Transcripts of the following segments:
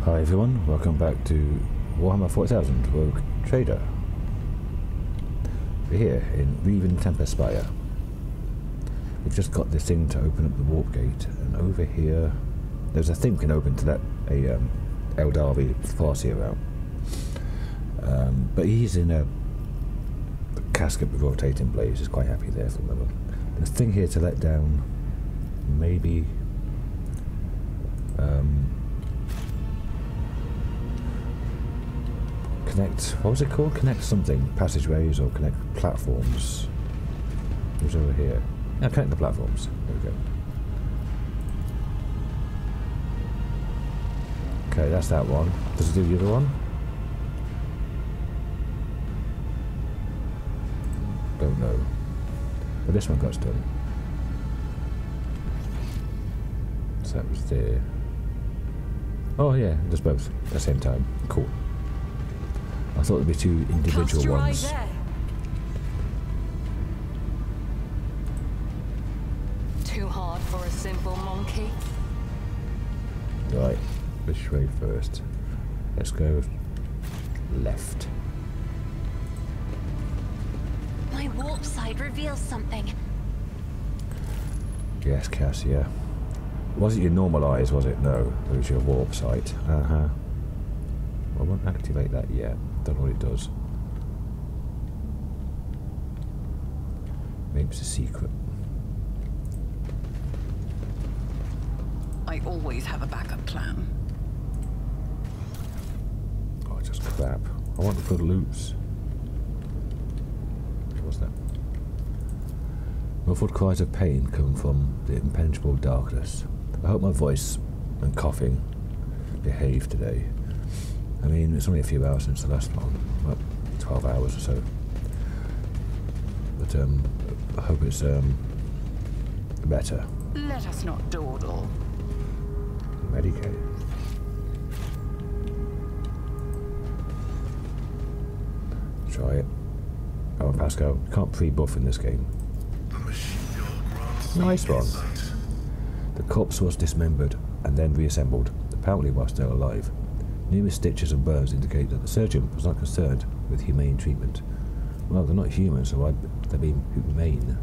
Hi everyone, welcome back to Warhammer 40,000 Rogue Trader. We're here in Reven Tempest Spire. We've just got this thing to open up the warp gate, and over here there's a thing we can open to let a Eldavi Farseer out. But he's in a casket with rotating blades. He's quite happy there for the moment. There's a thing here to let down maybe connect, what was it called? Connect something, passageways or connect platforms. Who's over here? Now connect the platforms. There we go. Okay, that's that one. Does it do the other one? Don't know. But this one got done. So that was there. Oh yeah, just both at the same time. Cool. I thought there'd be two individual ones. Too hard for a simple monkey. Right, which way first? Let's go left. My warp side reveals something. Yes, Cassia. Wasn't your normal eyes, was it? No, it was your warp sight. I won't activate that yet. Don't know what it does. Maybe it's a secret. I always have a backup plan. Oh, just crap. I want the good loops. What's that? Muffled cries of pain come from the impenetrable darkness. I hope my voice and coughing behave today. I mean, it's only a few hours since the last one, well, 12 hours or so. But I hope it's better. Let us not dawdle. Medicaid. Try it. Oh, Pascal, you can't pre-buff in this game. Nice one. The corpse was dismembered and then reassembled, apparently while still alive. Numerous stitches and burns indicate that the surgeon was not concerned with humane treatment. Well, they're not human, so why they're being humane?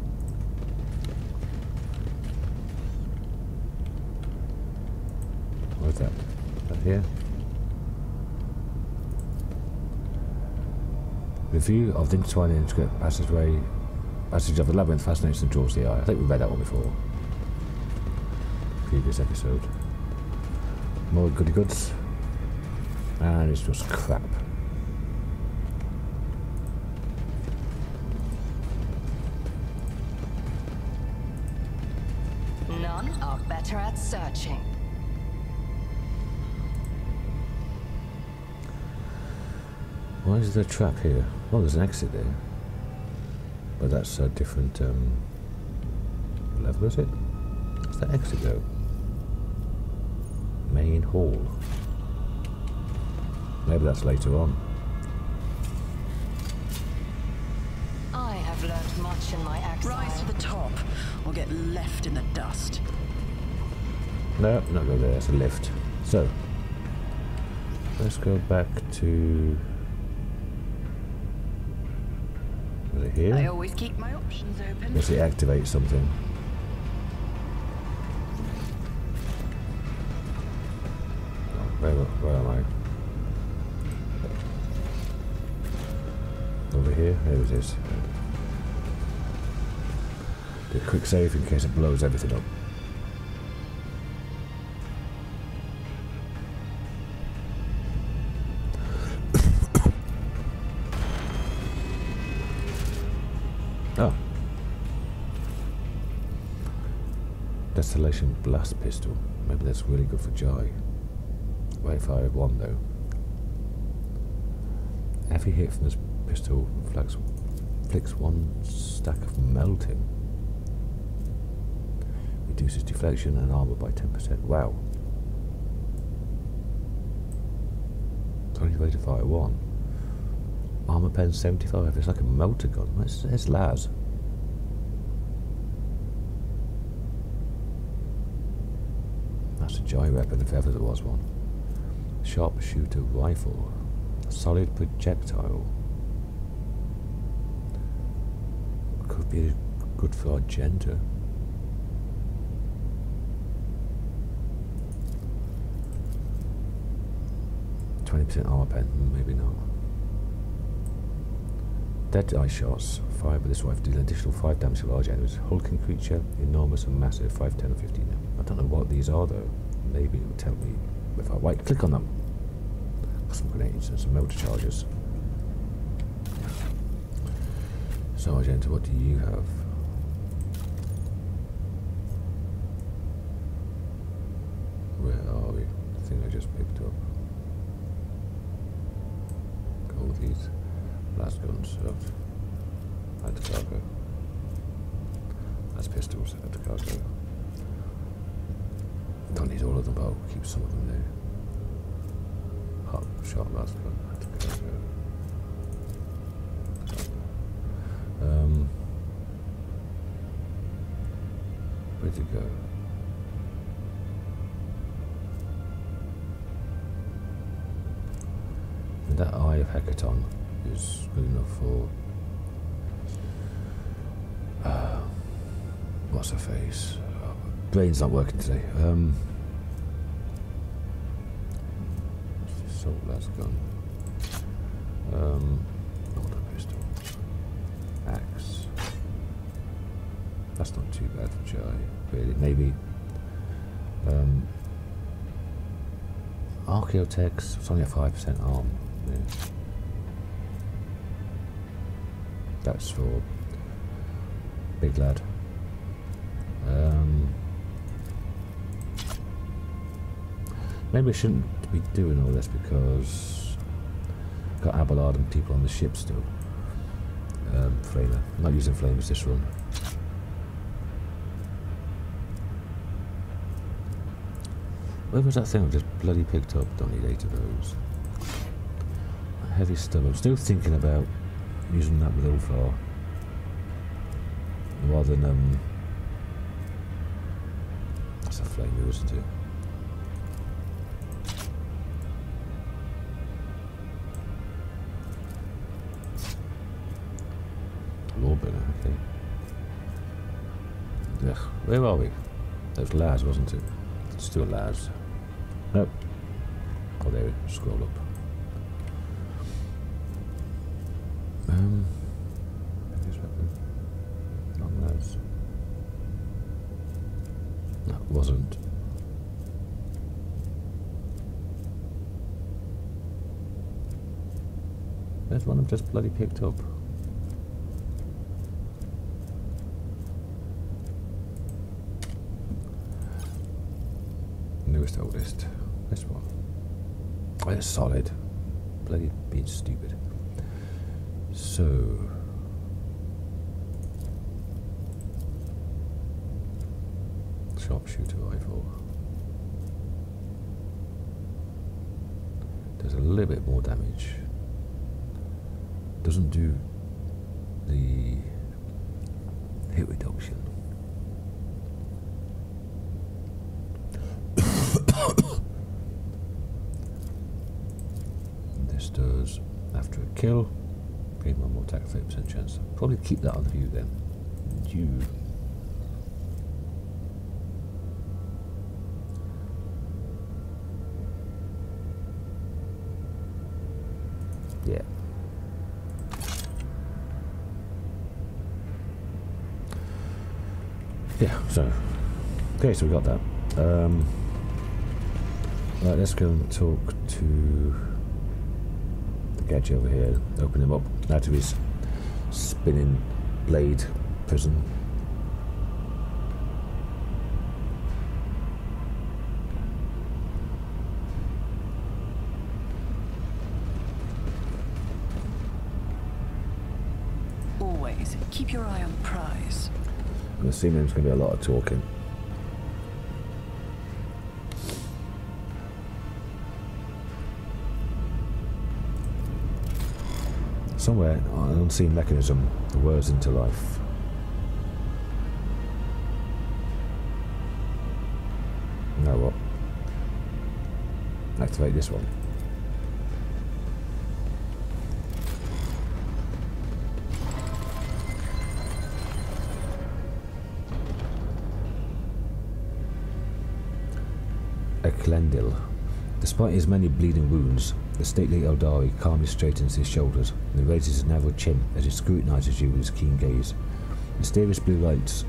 What is that? Is that here? Review of the intertwining intricate passage of the labyrinth fascinates and draws the eye. I think we read that one before. Previous episode. More goody goods. And it's just crap. None are better at searching. Why is there a trap here? Oh, there's an exit there. But that's a different level, is it? What's that exit though? Main hall. Maybe that's later on. I have learned much in my exile. Rise to the top, or get left in the dust. No, not go there. It's a lift. So let's go back to. Was it here? I always keep my options open. Let's see, activate something. Oh, where am I? Over here? There it is. Do a quick save in case it blows everything up. Oh. Distillation blast pistol. Maybe that's really good for Jai. Wait, fire one though. Every hit from this pistol flicks one stack of melting. Reduces deflection and armor by 10%. Wow. It's only way to fire one. Armor pen 75. It's like a melter gun. It's Laz. That's a giant weapon if ever there was one. Sharpshooter rifle. Solid projectile. Could be good for Argenta. %, armor pen, maybe not. Dead eye shots. Fire with this rifle deal an additional 5 damage to large enemies. Hulking creature, enormous and massive. 5, 10, or 15. I don't know what these are though. Maybe it will tell me if I right click on them. Some grenades and some motor charges. So Argenta, what do you have? Where are we? The thing I just picked up. All these blast guns out. Add to cargo. That's pistols, add to cargo. Don't need all of them, but I'll keep some of them there. Hot shot blast gun, add to cargo. Where'd it go? And that Eye of Hecaton is good enough for what's her face? Brain's not working today. Assault blast gun. Auto pistol. Axe. That's not too bad for Jai, really. Maybe Archaeotex, it's only a 5% arm. Yeah. That's for big lad. Maybe I shouldn't be doing all this because I've got Abelard and people on the ship still. Flamer. I'm not using flamers this run. Where was that thing I just bloody picked up? Don't need 8 of those. Heavy stuff. I'm still thinking about using that with Ulfar rather than that's a flamer, isn't it? Lawbinner, okay. Ugh, where are we? That was Laz, wasn't it? Let's do a Laz. Nope. Oh, there we go. Scroll up. This weapon. Not Laz. That wasn't. There's one I've just bloody picked up. Newest, oldest. This one. Oh, it's solid. Bloody being stupid. So. Sharpshooter rifle. Does a little bit more damage. Doesn't do the hit reduction. This does after a kill. Gain 1 more attack, 30% chance. Probably keep that on view then. You. Yeah. Yeah, so okay, so we got that. Right, let's go and talk to the gadget over here. Open him up out of his spinning blade prison. Always keep your eye on the prize. I'm assuming there's going to be a lot of talking. Somewhere on an unseen mechanism, the words into life. You know what? Activate this one. Eklendil. Despite his many bleeding wounds, the stately Eldari calmly straightens his shoulders and raises his narrow chin as he scrutinizes you with his keen gaze. Mysterious blue lights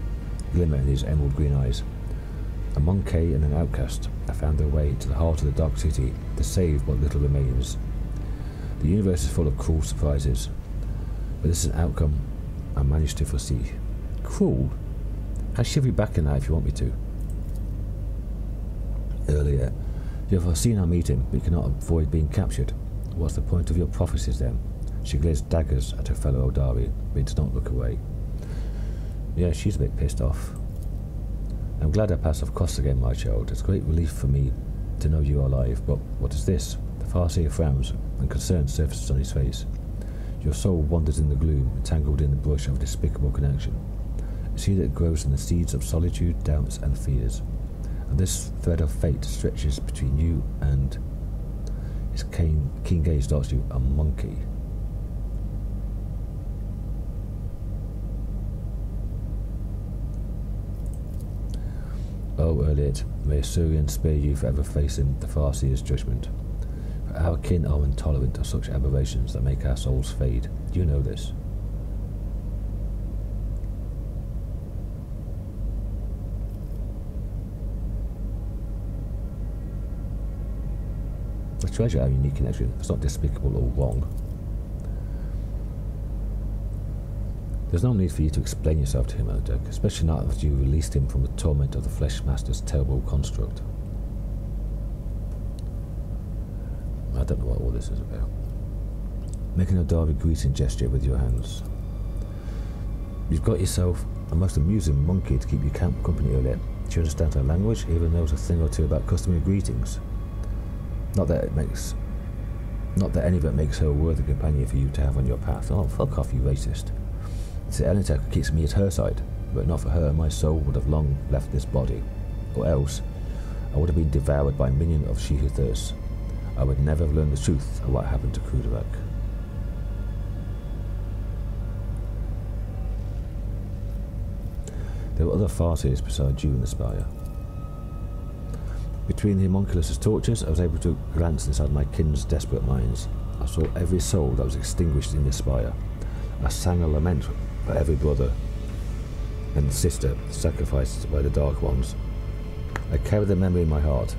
glimmer in his emerald green eyes. A monkey and an outcast have found their way to the heart of the Dark City to save what little remains. The universe is full of cruel surprises, but this is an outcome I managed to foresee. Cruel? I'll shove you back in that if you want me to. Earlier, you have foreseen our meeting, but you cannot avoid being captured. What's the point of your prophecies then? She glares daggers at her fellow Eldari, but does not look away. Yeah, she's a bit pissed off. I'm glad I passed off costs again, my child. It's a great relief for me to know you are alive, but what is this? The Farseer frowns, and concern surfaces on his face. Your soul wanders in the gloom, entangled in the brush of a despicable connection. You see that it grows in the seeds of solitude, doubts, and fears. And this thread of fate stretches between you and... His keen gaze darts you, a monkey. Oh, Erliet, may Assyrian spare you for ever facing the Farseer's judgment. For our kin are intolerant of such aberrations that make our souls fade. Do you know this? I treasure our unique connection. It's not despicable or wrong. There's no need for you to explain yourself to him, Elderk, especially not after you released him from the torment of the Flesh Master's terrible construct. I don't know what all this is about. Make an Eldari greeting gesture with your hands. You've got yourself a most amusing monkey to keep you company earlier. Do you understand her language? Even knows a thing or two about customary greetings. Not that any of it makes her a worthy companion for you to have on your path. Oh, fuck off, you racist. It's the Elentek who keeps me at her side, but not for her, my soul would have long left this body. Or else, I would have been devoured by a minion of she who thirsts. I would never have learned the truth of what happened to Commorragh. There were other Farseers besides you in the spire. Between the homunculus' tortures, I was able to glance inside my kin's desperate minds. I saw every soul that was extinguished in this spire. I sang a lament for every brother and sister sacrificed by the Dark Ones. I carry their memory in my heart,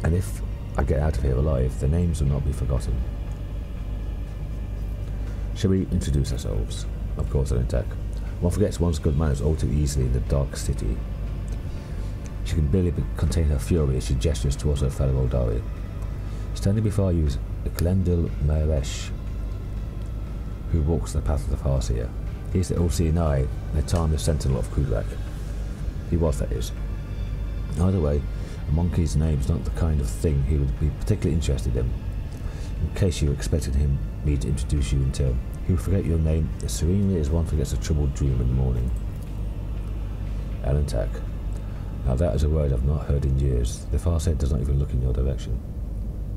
and if I get out of here alive, their names will not be forgotten. Shall we introduce ourselves? Of course, Elentek. One forgets one's good manners all too easily in the Dark City. She can barely contain her fury as she gestures towards her fellow Eldari. Standing before you is Eklendil Maresh, who walks the path of the Farseer. He is the all-seeing eye and a timeless sentinel of Commorragh. He was, that is. Either way, a monkey's name is not the kind of thing he would be particularly interested in. In case you expected me to introduce you in turn, he would forget your name as serenely as one forgets a troubled dream in the morning. Elentek. Now that is a word I've not heard in years. The Farseer does not even look in your direction.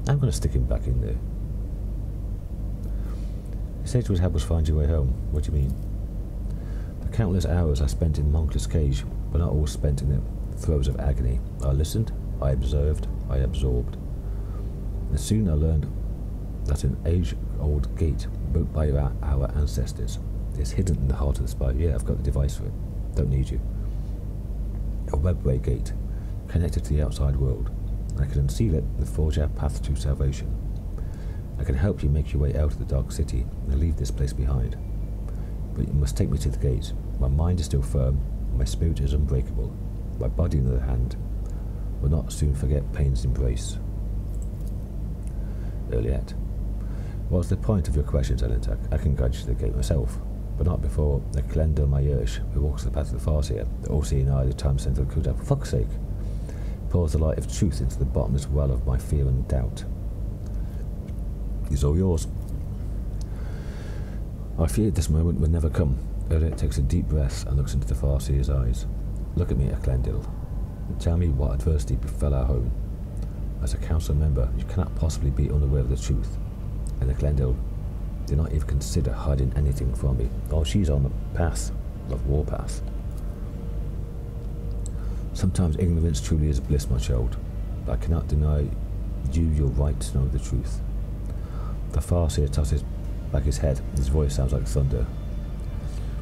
I'm going to stick him back in there. You said it would help us find your way home. What do you mean? The countless hours I spent in Monkler's cage were not all spent in the throes of agony. I listened, I observed, I absorbed. And soon I learned that an age-old gate built by our ancestors is hidden in the heart of the spire. Yeah, I've got the device for it. Don't need you. A webway gate connected to the outside world. I can unseal it and forge our path to salvation. I can help you make your way out of the Dark City and leave this place behind. But you must take me to the gate. My mind is still firm, my spirit is unbreakable. My body, on the other hand, will not soon forget pain's embrace. Earliet. What's the point of your questions, Elentek? I can guide you to the gate myself, but not before the Eklendil Maresh, who walks the path of the Farseer, the all-seeing eye, the time center of Commorragh. For fuck's sake! Pours the light of truth into the bottomless well of my fear and doubt. It's all yours. I feared this moment would never come. Earliet takes a deep breath and looks into the Farseer's eyes. Look at me, Eklendil, and tell me what adversity befell our home. As a council member, you cannot possibly be unaware of the truth. And Eklendil did not even consider hiding anything from me. Oh, she's on the path, the warpath. Sometimes ignorance truly is bliss, my child. I cannot deny you your right to know the truth. The Farseer tosses back his head. His voice sounds like thunder.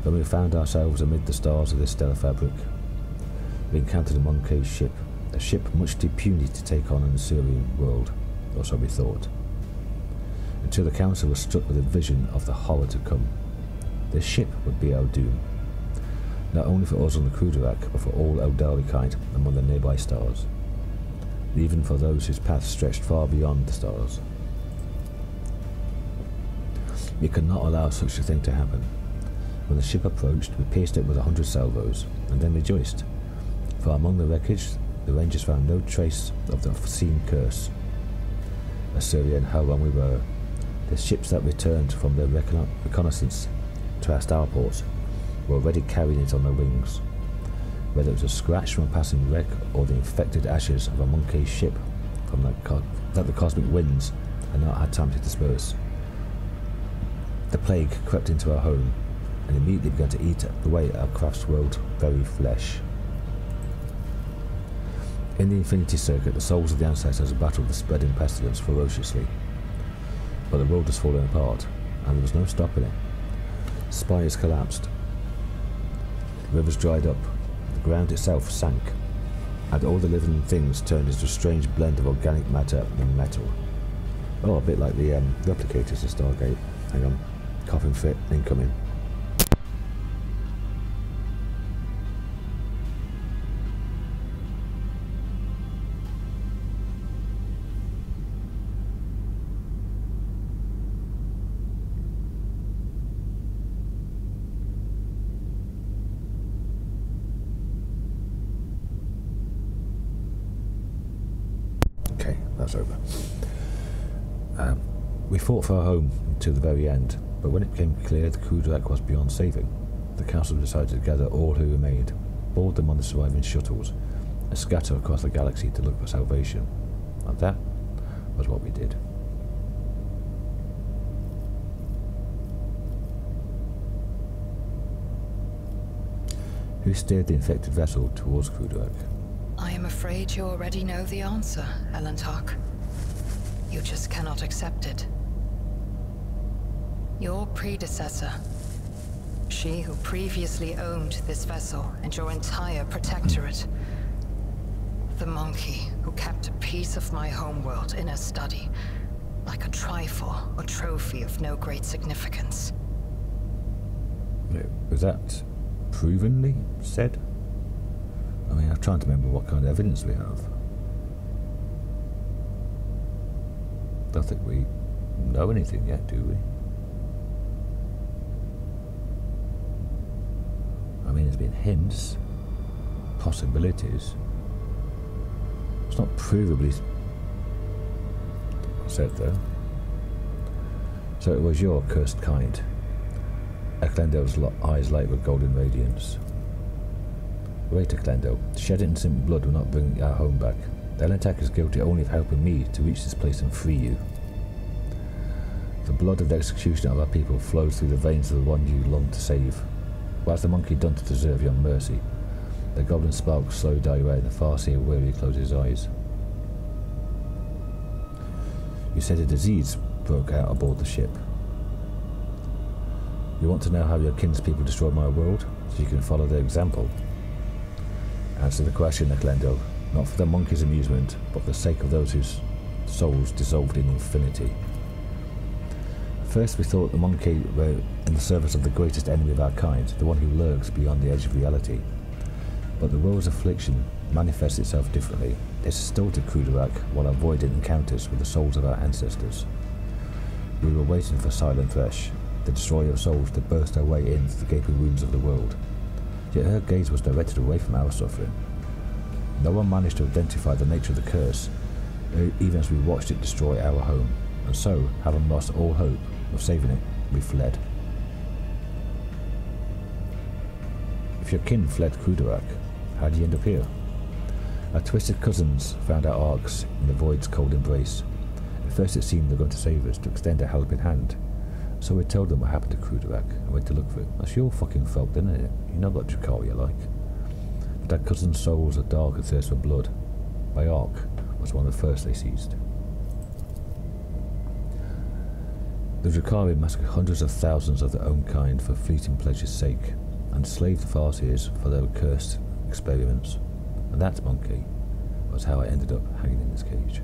When we found ourselves amid the stars of this stellar fabric, we encountered a Monkey's ship, a ship much too puny to take on an Assyrian world, or so we thought. Until the council was struck with a vision of the horror to come. This ship would be our doom, not only for us on the Kruderak, but for all Eldari kind among the nearby stars, and even for those whose paths stretched far beyond the stars. We could not allow such a thing to happen. When the ship approached, we pierced it with 100 salvos, and then rejoiced, for among the wreckage, the Rangers found no trace of the foreseen curse. Assyria and how wrong we were. The ships that returned from their reconnaissance to our starports were already carrying it on their wings. Whether it was a scratch from a passing wreck or the infected ashes of a Monkey's ship from that the cosmic winds had not had time to disperse. The plague crept into our home and immediately began to eat away at our craft's world very flesh. In the Infinity Circuit, the souls of the ancestors battled the spreading pestilence ferociously, but the world was falling apart, and there was no stopping it. Spires collapsed, the rivers dried up, the ground itself sank, and all the living things turned into a strange blend of organic matter and metal. Oh, a bit like the replicators in Stargate. Hang on, coughing fit, incoming. That's over. We fought for our home to the very end, but when it became clear the Kruderak was beyond saving, the council decided to gather all who remained, board them on the surviving shuttles, and scatter across the galaxy to look for salvation. And that was what we did. Who steered the infected vessel towards Kruderak? I am afraid you already know the answer, Elentark. You just cannot accept it. Your predecessor, she who previously owned this vessel and your entire protectorate, the monkey who kept a piece of my homeworld in her study, like a trifle or trophy of no great significance. Was that provenly said? I mean, I'm trying to remember what kind of evidence we have. Don't think we know anything yet, do we? I mean, there's been hints, possibilities. It's not provably said, though. So it was your cursed kind. Eklendo's eyes light with golden radiance. Wait, Eklendo. Shed innocent blood will not bring our home back. Elentark is guilty only of helping me to reach this place and free you. The blood of the executioner of our people flows through the veins of the one you long to save. What has the monkey done to deserve your mercy? The golden spark slowly die away and the Farseer wearily closes his eyes. You said a disease broke out aboard the ship. You want to know how your kinspeople destroyed my world, so you can follow their example? Answer the question, Eklendo, not for the monkey's amusement, but for the sake of those whose souls dissolved in infinity. At first we thought the monkey were in the service of the greatest enemy of our kind, the one who lurks beyond the edge of reality. But the world's affliction manifests itself differently. It distorted Kruderak while avoiding encounters with the souls of our ancestors. We were waiting for Silent Thresh, the destroyer of souls, to burst her way in through the gaping wounds of the world. Yet her gaze was directed away from our suffering. No one managed to identify the nature of the curse, even as we watched it destroy our home, and so, having lost all hope of saving it, we fled. If your kin fled Kruderak, how did you end up here? Our twisted cousins found our arcs in the void's cold embrace. At first it seemed they were going to save us, to extend a helping hand. So we told them what happened to Kruderak and went to look for it. That's your fucking fault, isn't it? You know what Drukhari are like. But our cousins' souls are dark and thirst for blood. By arc, was one of the first they seized. The Drukhari massacred hundreds of thousands of their own kind for fleeting pleasure's sake, and enslaved the Farseers for their accursed experiments. And that, monkey, was how I ended up hanging in this cage.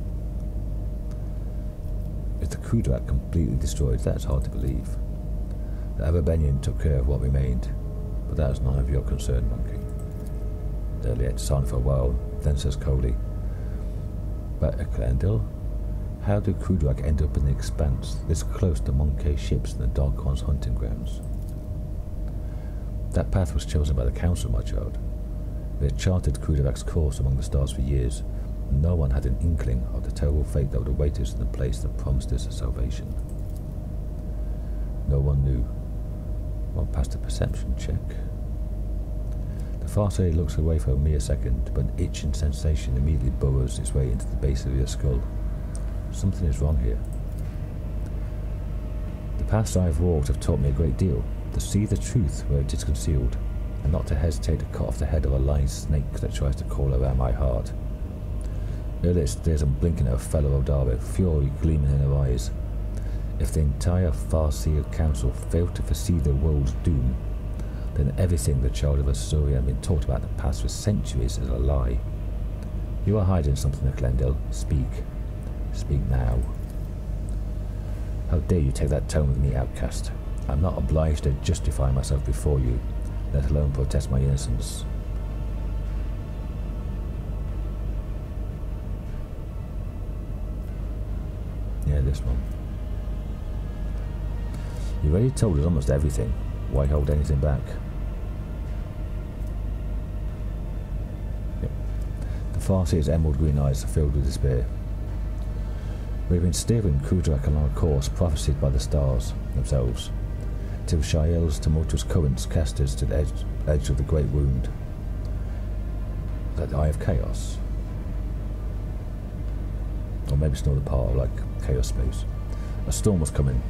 If the Korodrak completely destroyed, that's hard to believe. The Ababenian took care of what remained, but that is none of your concern, monkey. Earlier, silent for a while, then says coldly, "But Eklendil, how did Korodrak end up in the Expanse, this close to Monkey's ships and the Dark One's hunting grounds?" "That path was chosen by the Council, my child. They had charted Korodrak's course among the stars for years, and no one had an inkling of the terrible fate that would await us in the place that promised us a salvation. No one knew. Well, past a perception check." The Farseer looks away for a mere second, but an itching sensation immediately burrows its way into the base of your skull. Something is wrong here. The paths I have walked have taught me a great deal, to see the truth where it is concealed, and not to hesitate to cut off the head of a lying snake that tries to crawl around my heart. Earlier today I'm blinking at a fellow Odari, fury gleaming in her eyes. If the entire Farseer Council failed to foresee the world's doom, then everything the child of Asuria had been taught about the past for centuries is a lie. You are hiding something, Eklendil. Speak. Speak now. How dare you take that tone with me, outcast? I'm not obliged to justify myself before you, let alone protest my innocence. Yeah, this one. You already told us almost everything. Why hold anything back? Yep. The Farseer's emerald green eyes are filled with despair. We've been steering Korodrak along a course prophesied by the stars themselves, till Shael's tumultuous currents cast us to the edge of the great wound. That eye of chaos. Or maybe it's another part of like chaos space. A storm was coming,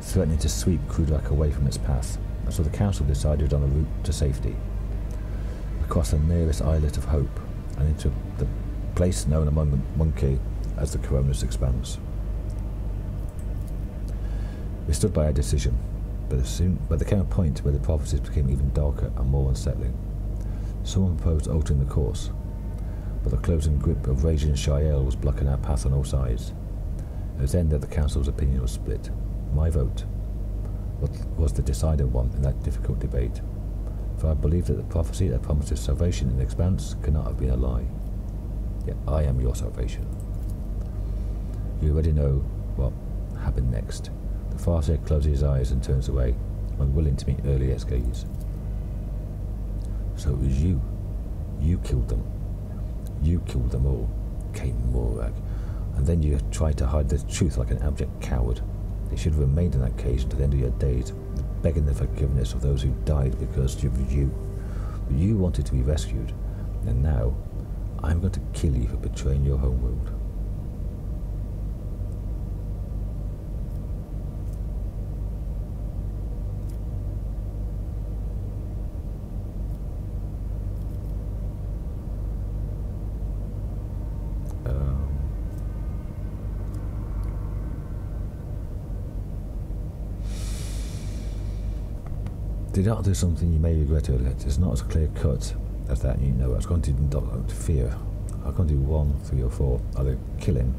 threatening to sweep Korodrak away from its path, and so the council decided on a route to safety, across the nearest islet of hope, and into the place known among the monkey as the Koronus Expanse. We stood by our decision, but there came a point where the prophecies became even darker and more unsettling. Someone proposed altering the course, but the closing grip of raging Shael was blocking our path on all sides. It was then that the council's opinion was split. My vote was the deciding one in that difficult debate, for I believe that the prophecy that promises salvation in the Expanse cannot have been a lie. Yet I am your salvation. You already know what happened next. The Farseer closes his eyes and turns away, unwilling to meet Earlier's gaze. So it was you. You killed them. You killed them all, Commorragh, and then you tried to hide the truth like an abject coward. They should have remained in that cage until the end of your days, begging the forgiveness of those who died because of you. But you wanted to be rescued, and now I'm going to kill you for betraying your homeworld. Did I do something you may regret earlier? It's not as clear cut as that, you know. I was going to interfere. I was going to do 1, 3 or 4. Either kill him,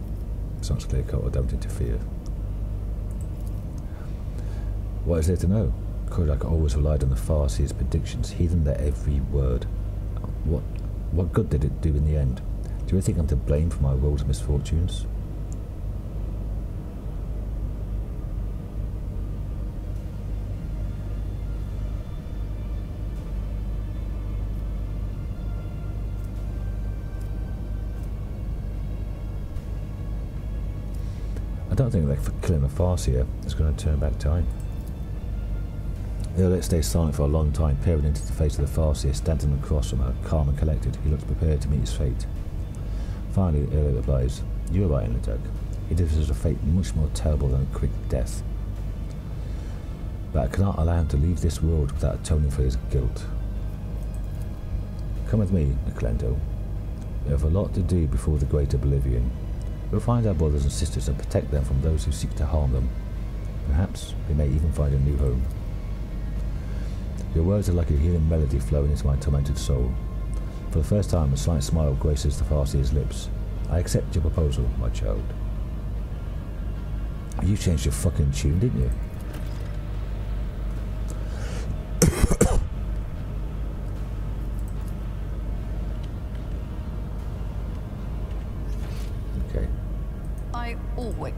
it's not as clear cut, or don't interfere. What is there to know? Korodrak always relied on the Farseer's predictions, heeding their every word. What good did it do in the end? Do you think I'm to blame for my world's misfortunes? I don't think that killing a Farseer is going to turn back time. Earlier stays silent for a long time, peering into the face of the Farseer standing across from her, calm and collected. He looks prepared to meet his fate. Finally, Earlier replies, "You are right, Enidog. He deserves a fate much more terrible than a quick death. But I cannot allow him to leave this world without atoning for his guilt. Come with me, Eklendil. We have a lot to do before the Great Oblivion. We'll find our brothers and sisters and protect them from those who seek to harm them. Perhaps we may even find a new home. Your words are like a healing melody flowing into my tormented soul. For the first time, a slight smile graces the Farseer's lips. I accept your proposal, my child. You changed your fucking tune, didn't you? Okay. I always...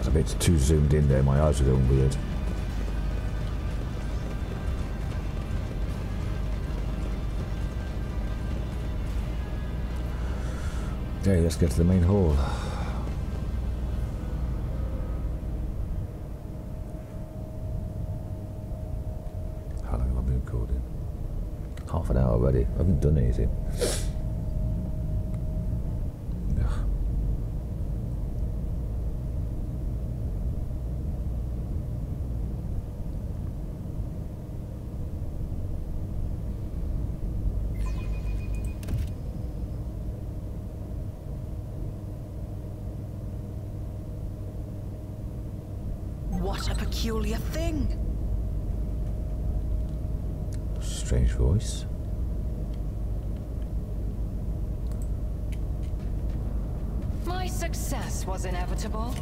A bit too zoomed in there, my eyes are going weird. Okay, let's get to the main hall. How long have I been recording? Half an hour already. I haven't done anything. What a peculiar thing! Strange voice. My success was inevitable.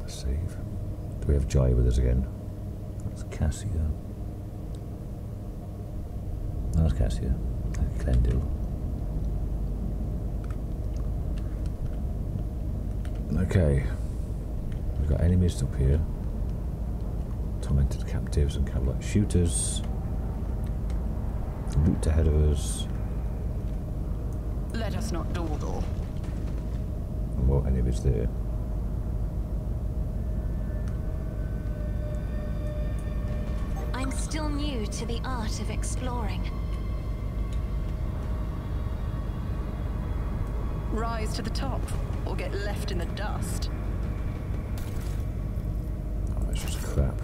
Save. Do we have Jai with us again? That's Cassia. That's Cassia. Clendil. Okay. We've got enemies up here. Tormented captives and cavalry shooters. Loot ahead of us. Let us not dawdle. And more enemies there. I'm still new to the art of exploring. Rise to the top, or get left in the dust. Oh, that's just crap.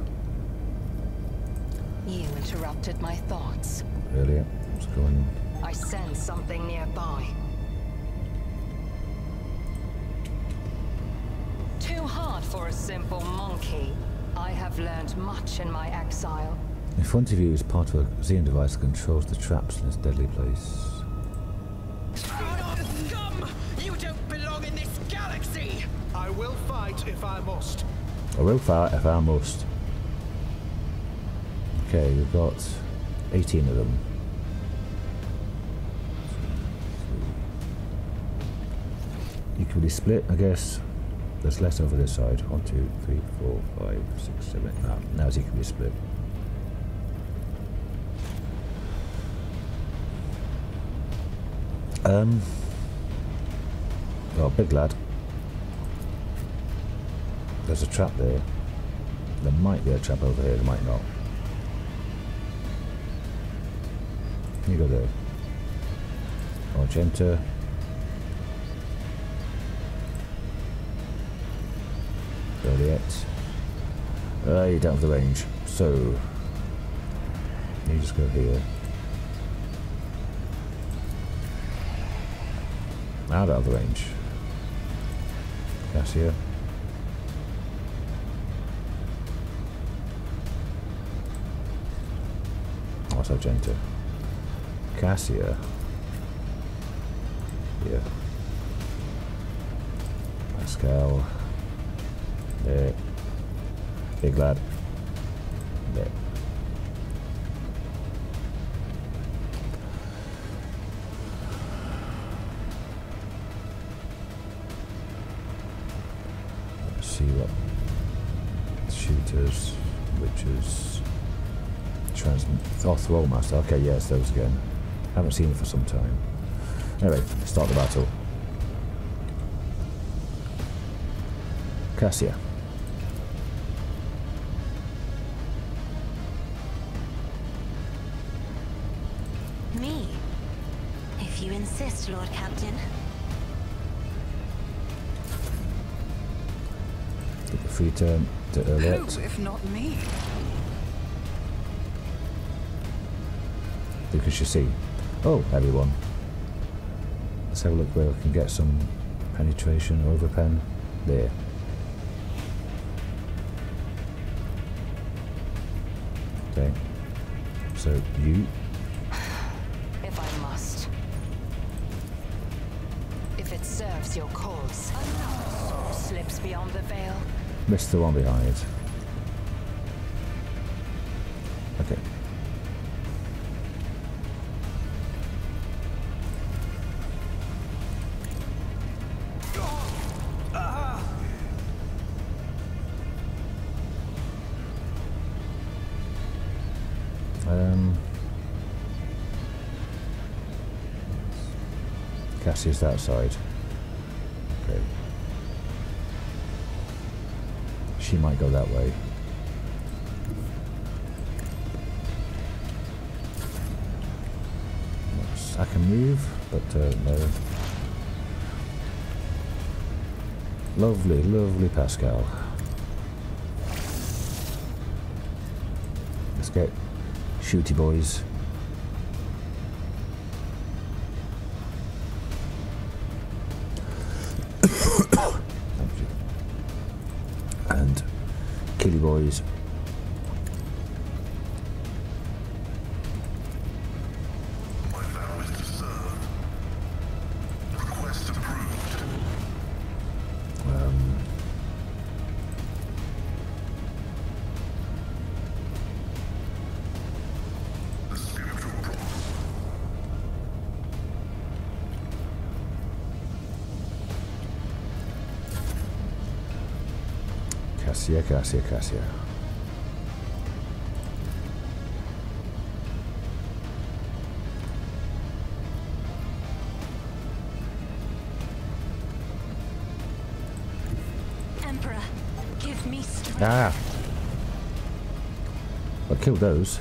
You interrupted my thoughts. Really? What's going on? I sense something nearby. Too hard for a simple monkey. I have learned much in my exile. In front of you is part of a Xeon device that controls the traps in this deadly place. Scum! You don't belong in this galaxy! I will fight if I must. I will fight if I must. Okay, we've got 18 of them. Equally split, I guess. There's less over this side. 1, 2, 3, 4, 5, 6, 7. Now it's equally split. Oh, big lad. There's a trap there. There might be a trap over here, there might not. You go there. Argenta. Joliet. You don't have the range, so you just go here. Out of the range. Cassia. What's Argenta? Cassia. Here. Pascal. There. Big lad. There. Let's see what shooters, witches, transmit. Oh, Thrallmaster. Okay, yes, those again. Haven't seen it for some time. Anyway, start the battle. Cassia. Me? If you insist, Lord Captain. Get the free turn to alert. Who, if not me? Because you see. Oh, everyone. Let's have a look where I can get some penetration over pen. There. Okay. So you. If I must. If it serves your cause. Another soul slips beyond the veil. Missed the one behind. Okay. Cassie's that side. Okay. She might go that way. I can move, but no. Lovely, lovely Pascal. Let's get shooty boys. Thank you. And killy boys. My vow is to serve. Request approved. The spiritual promise. Cassia. Emperor, give me strength. Ah! I killed those.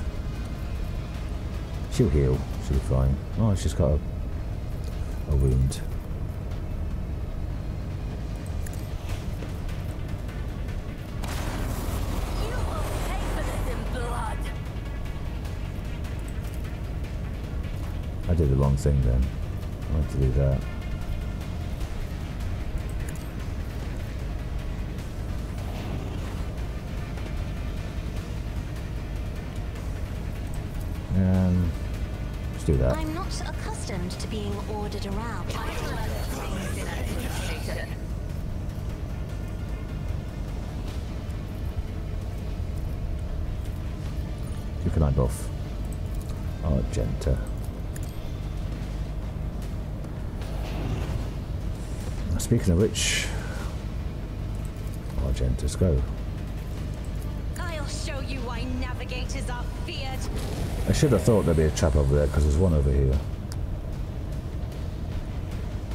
She'll heal. She'll be fine. Oh, she's got a wound. You will pay for this in blood. I did the wrong thing then. I had to do that. Let's do that. I'm not accustomed to being ordered around. Who can I buff? Argenta. Speaking of which, Argenta's go. I'll show you why navigators are feared. I should have thought there'd be a trap over there because there's one over here.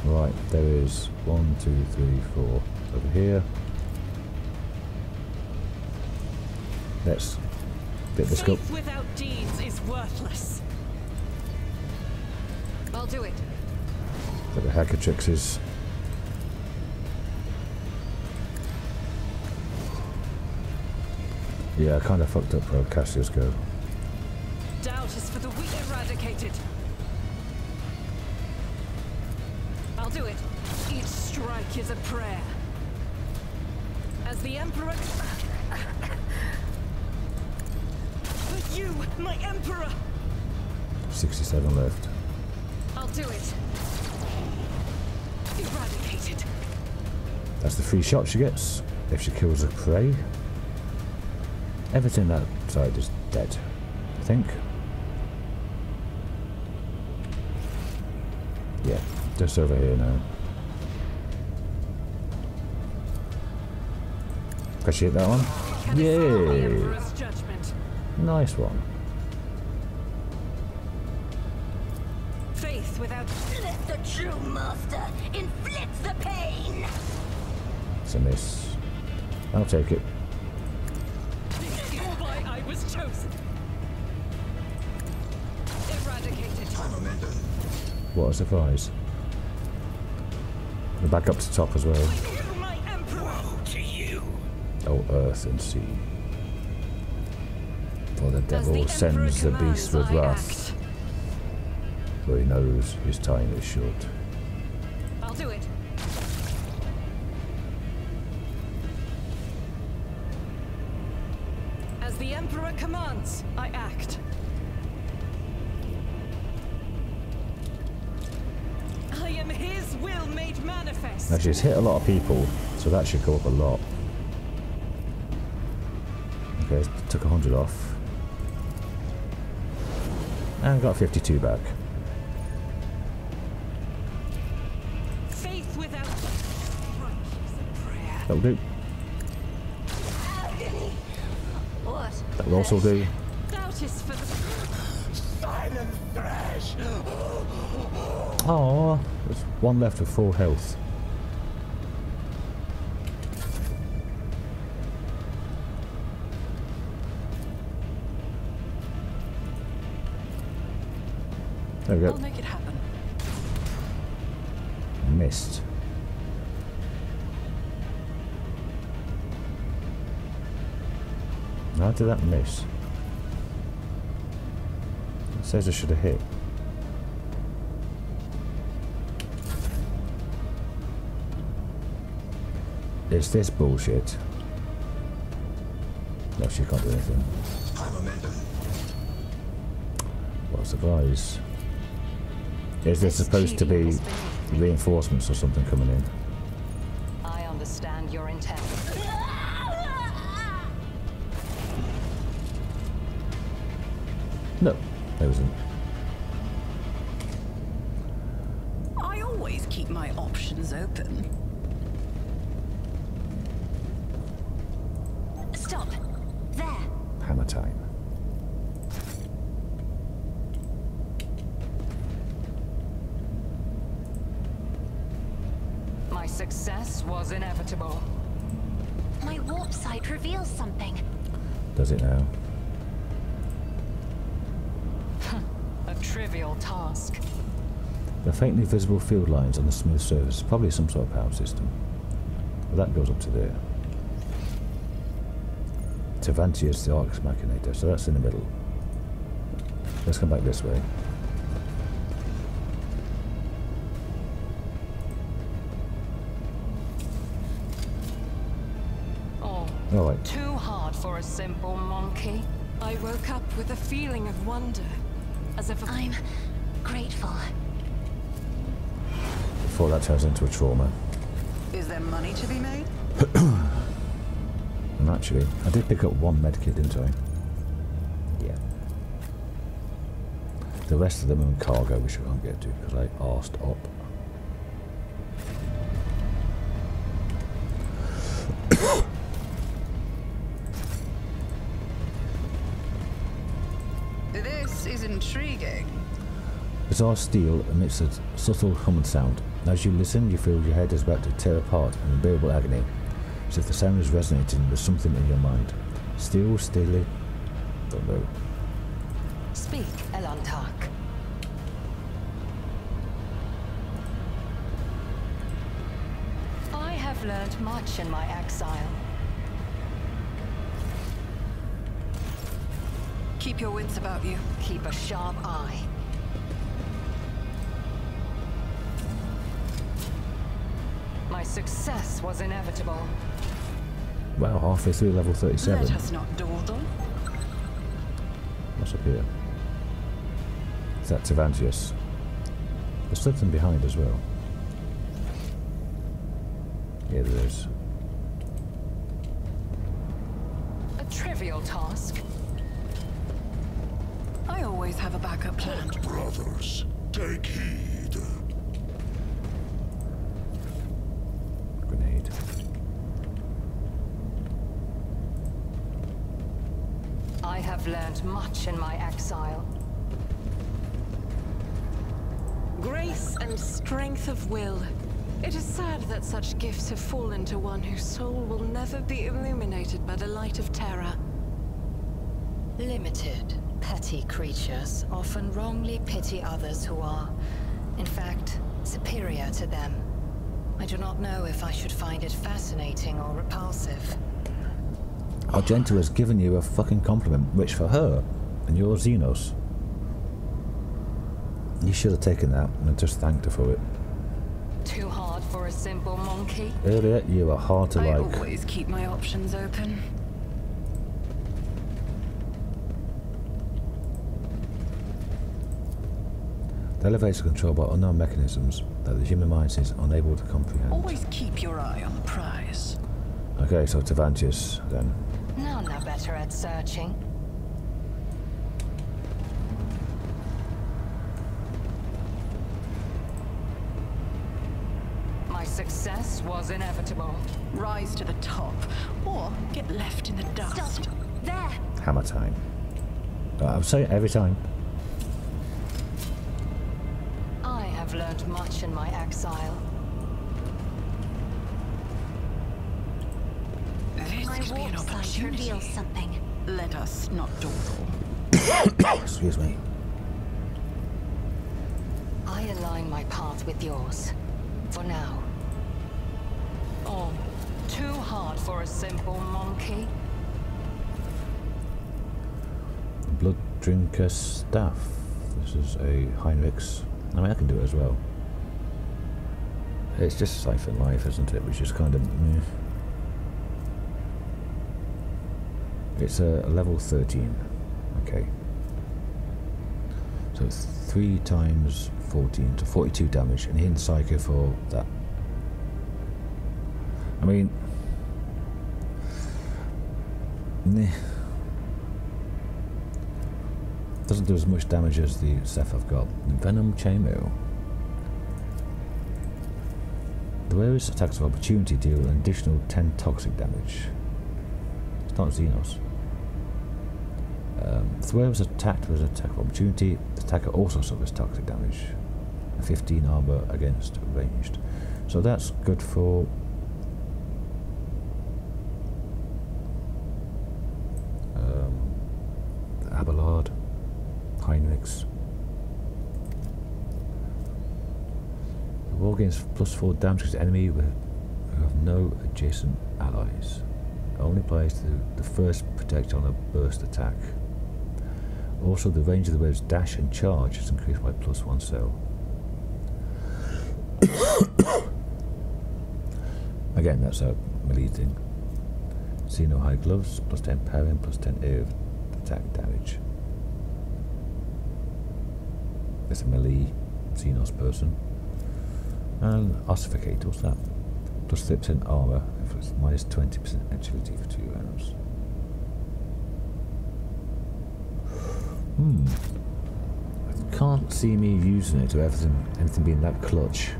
Right, there is 1, 2, 3, 4 over here. Let's get this go. Faith without deeds is worthless. I'll do it. Got the hackatrixes. Yeah, I kind of fucked up for Cassia's go. Doubt is for the weak. Eradicated. I'll do it. Each strike is a prayer. As the Emperor... For you, my Emperor! 67 left. I'll do it. Eradicated. That's the free shot she gets if she kills a prey. Everything that side is dead, I think. Yeah, just over here now. Appreciate that one. Yay! Nice one. Faith without... Let the true master inflict the pain. It's a miss. I'll take it. This is why I was chosen. Eradicated. What a surprise. We're back up to top as well. Woe to you. Oh, earth and sea. For the devil sends the beast with wrath. For he knows his time is short. I'll do it. As the Emperor commands, I act. I am his will made manifest. Now she's hit a lot of people, so that should go up a lot. Okay, took 100 off. And got 52 back. Faith without prayer. That'll do. What? That will also do. Doubt is for the Silent thrash. Oh, there's one left with full health. There we I'll go. make it happen. Missed. How did that miss? It says I should have hit. It's this bullshit. No, she can't do anything. What a surprise. Is there supposed to be reinforcements or something coming in? I understand your intent. No, there isn't. I always keep my options open. Stop. There. Hammer time. My success was inevitable. My warp sight reveals something. Does it now? A trivial task. The faintly visible field lines on the smooth surface, probably some sort of power system. But that goes up to there. Tavantius, the Arx Machinator, so that's in the middle. Let's come back this way. Oh, Alright, too hard for a simple monkey. I woke up with a feeling of wonder, as if I'm grateful. before that turns into a trauma. Is there money to be made? And actually, I did pick up one medkit, didn't I? Yeah. The rest of them are in cargo, which I can't get to because I arsed up. This is intriguing. Bizarre steel emits a subtle humming sound. As you listen, you feel your head is about to tear apart in unbearable agony, as if the sound is resonating with something in your mind. Still, steely, don't know. Speak, Elantark. I have learned much in my exile. Keep your wits about you. Keep a sharp eye. My success was inevitable. Wow, halfway through level 37. Let us not dawdle. What's up here? Is that Tavantius? There's something behind as well. Yeah, there is. A trivial task. I always have a backup plan. Brothers, take heed. Grenade. I have learned much in my exile. grace and strength of will. It is sad that such gifts have fallen to one whose soul will never be illuminated by the light of terror. Limited, petty creatures often wrongly pity others who are In fact, superior to them. I do not know if I should find it fascinating or repulsive. Argento has given you a fucking compliment, which for her, and you're Xenos. You should have taken that and just thanked her for it. Too hard for a simple monkey? Earlier, you were hard to I like. always keep my options open. The elevators are controlled by unknown mechanisms that the human mind is unable to comprehend. Always keep your eye on the prize. Okay, so Tavantius then. None are better at searching. My success was inevitable. Rise to the top, or get left in the dust. Stop. There. Hammer time. I'm saying it every time. I have learned much in my exile. This My could be an warp sight opportunity. reveals something. Let us not dawdle. Excuse me. I align my path with yours. For now. Oh, too hard for a simple monkey? Blood drinker staff. This is a Heinrich's. I mean, I can do it as well. It's just Siphon Life, isn't it? Which is kind of meh. It's a level 13. Okay. So it's 3 times 14 to 42 damage, and hidden Psyker for that. I mean, meh. Doesn't do as much damage as the stuff I've got. Venom Chainmail. The wearer's attacks of opportunity deal an additional 10 toxic damage. It's not Xenos. If the wearer was attacked with an attack of opportunity, the attacker also suffers toxic damage. 15 armor against ranged. So that's good for Abelard, Heinrichs. The war gains +4 damage to the enemy who have no adjacent allies. Only applies to the first projectile on a burst attack. Also, the range of the wave's dash and charge is increased by +1 cell. Again, that's a melee thing. Xeno high gloves, +10 parry, +10 air attack damage. It's a melee Xenos person. And ossificate, what's that? +3% armor, -20% agility for 2 rounds. I can't see me using it or anything being that clutch.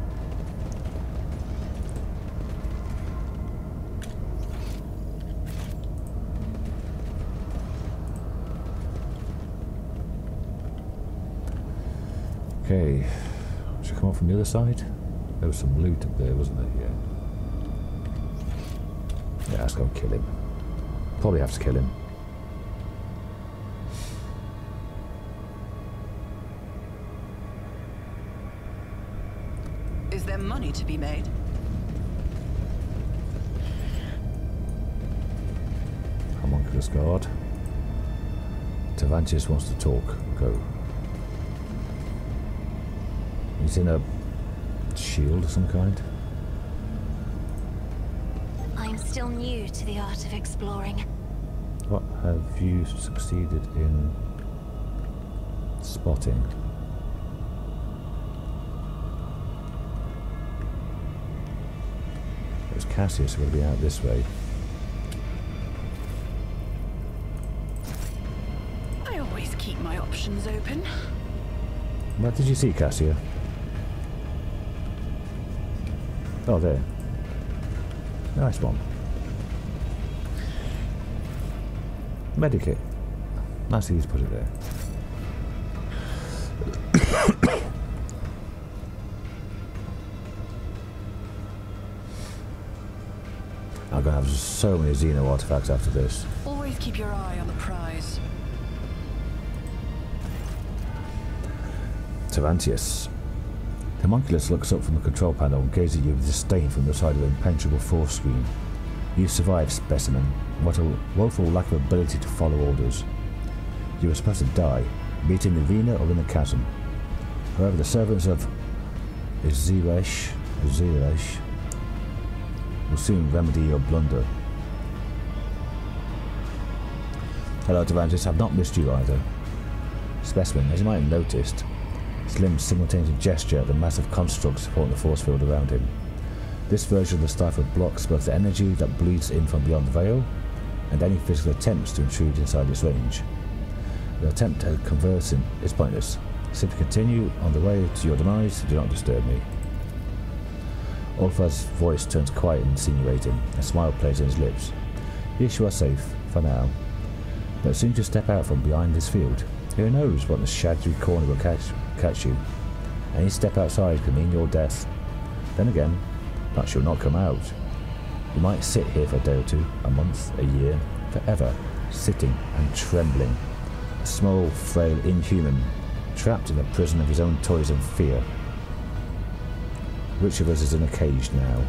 Okay, should I come up from the other side? There was some loot up there, wasn't there? Yeah, let's go kill him. Probably have to kill him. Is there money to be made? Homunculus guard. Tavantius wants to talk. Go. He's in a shield of some kind. I'm still new to the art of exploring. What have you succeeded in spotting? It was Cassius who will be out this way. I always keep my options open. What did you see, Cassia? Oh, there. Nice one. Medikit. Nice of you to put it there. I'm going to have so many Xeno artifacts after this. Always keep your eye on the prize. Tavantius. Homunculus looks up from the control panel and gazes at you with disdain from the side of the impenetrable force screen. You survived, specimen. What a woeful lack of ability to follow orders. You were supposed to die, be it in the arena or in the chasm. However, the servants of Zeresh will soon remedy your blunder. Hello, Devantis, I've not missed you either. Specimen, as you might have noticed, his limbs simultaneously gesture at the massive construct supporting the force field around him. This version of the stifle blocks both the energy that bleeds in from beyond the veil and any physical attempts to intrude inside its range. The attempt at conversing is pointless. Simply continue on the way to your demise, do not disturb me. Ulfa's voice turns quiet and insinuating. A smile plays on his lips. Yes, you are safe, for now. But as soon as you step out from behind this field, who knows what the shadowy corner will catch you. Any step outside could mean your death. Then again, that shall not come out. You might sit here for a day or two, a month, a year, forever, sitting and trembling. A small, frail inhuman, trapped in a prison of his own toys and fear. Which of us is in a cage now?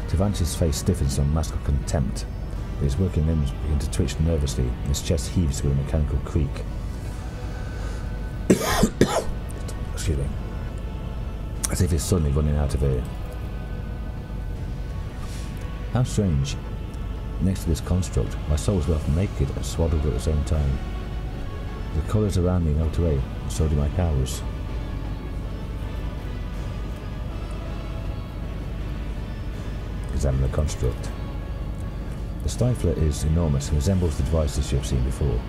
Devantis' face stiffens in a mask of contempt, but his working limbs begin to twitch nervously, and his chest heaves with a mechanical creak. Excuse me. As if he's suddenly running out of air. How strange. Next to this construct, my soul is both naked and swaddled at the same time. The colours around me melt away, and so do my powers. Examine the construct. The stifler is enormous and resembles the devices you have seen before.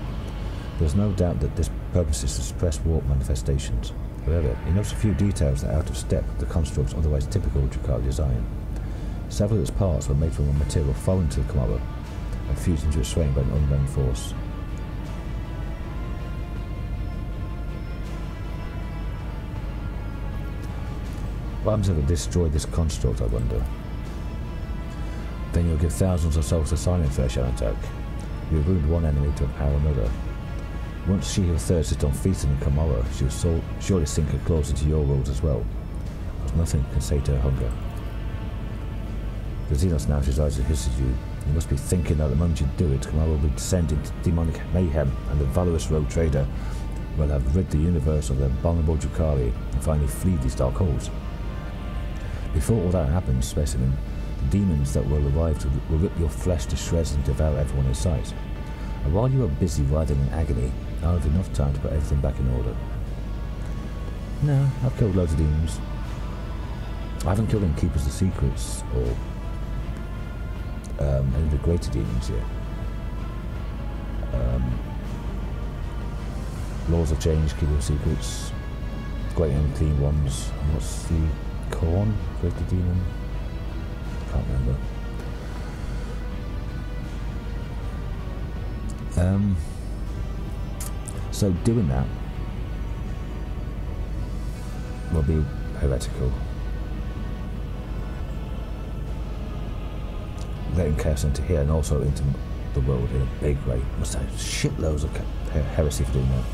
There is no doubt that this purpose is to suppress warp manifestations. However, he notes a few details that are out of step with the construct's otherwise typical Drukhari design. Several of its parts were made from a material foreign to the Commorragh and fused into its frame by an unknown force. What happens if I destroy this construct, I wonder? Then you'll give thousands of souls to silent flesh an attack. You'll wound one enemy to empower another. Once she who thirsts is defeated in Commorragh, she will surely sink her claws into your world as well, because nothing can sate her hunger. The Xenos now resides and hisses you. You must be thinking that the moment you do it, Commorragh will be descending into demonic mayhem, and the valorous rogue trader will have rid the universe of the abominable Drukhari and finally flee these dark holes. Before all that happens, specimen, the demons that will arrive will rip your flesh to shreds and devour everyone in sight. And while you are busy writhing in agony, I'll have enough time to put everything back in order. No, I've killed loads of demons. I haven't killed any Keepers of Secrets or any of the greater demons yet. Laws of Change, Keepers of Secrets, Great and Clean Ones. And what's the Corn? Greater Demon? Can't remember. So doing that will be heretical. Letting chaos into here and also into the world in a big way. Must have shitloads of heresy for doing that.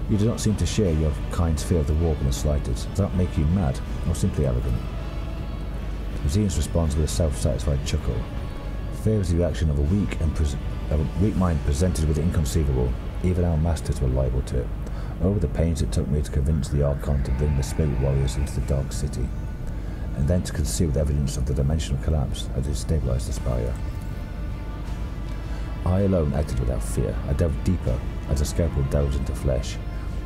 You do not seem to share your kind's fear of the warp in the slightest. Does that make you mad or simply arrogant? Museums responds with a self-satisfied chuckle. Fear is the reaction of a weak mind presented with the inconceivable. Even our masters were liable to it. Oh, the pains it took me to convince the Archon to bring the spirit warriors into the Dark City, and then to conceal the evidence of the dimensional collapse as it destabilized the Spire. I alone acted without fear. I delved deeper as a scalpel delves into flesh.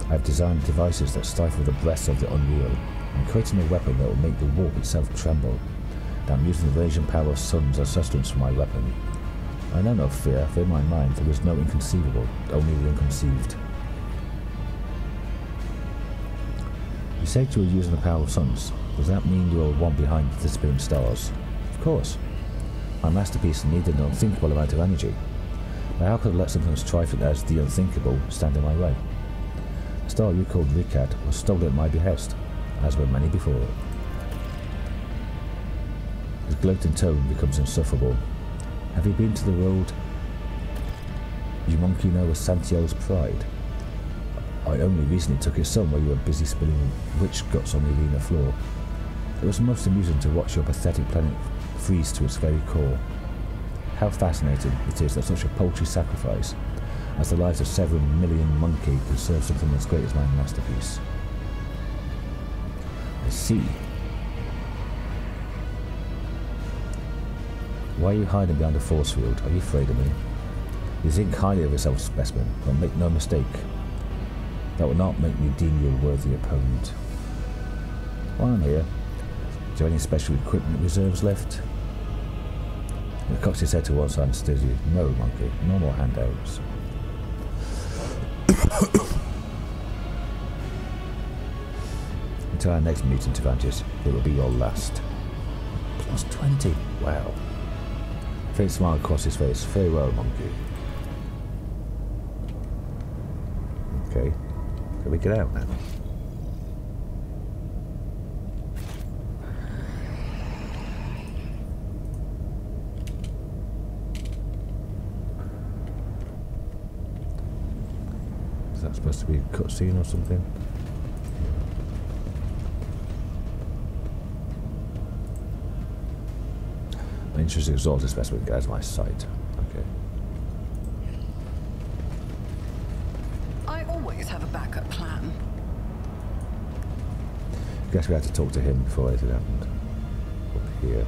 I have designed devices that stifle the breaths of the unreal, and creating a weapon that will make the warp itself tremble. I'm using the rage and power of suns as sustenance for my weapon. I know no fear, for in my mind there is no inconceivable, only the unconceived. You said you were using the power of suns. Does that mean you are one behind the disappearing stars? Of course. My masterpiece needed an unthinkable amount of energy. But how could I let something as trifling as the unthinkable stand in my way? The star you called Ricad was stolen at my behest, as were many before it. His gloating tone becomes insufferable. Have you been to the world you monkey know as Santio's Pride? I only recently took it somewhere you were busy spilling witch guts on the arena floor. It was most amusing to watch your pathetic planet freeze to its very core. How fascinating it is that such a paltry sacrifice as the lives of several million monkey could serve something as great as my masterpiece. I see. Why are you hiding behind a force field? Are you afraid of me? You think highly of yourself, specimen, but make no mistake. That will not make me deem you a worthy opponent. While I'm here, do you have any special equipment reserves left? He cocks his head to one side and stares at you. No, monkey, no more handouts. Until our next mutant advantage, it will be your last. Plus 20, wow. Faint smile across his face. Very well, monkey. Okay, can we get out now? Is that supposed to be a cutscene or something? My interest exalted specimen get out of my sight. Okay. I always have a backup plan. Guess we had to talk to him before anything happened. Up here.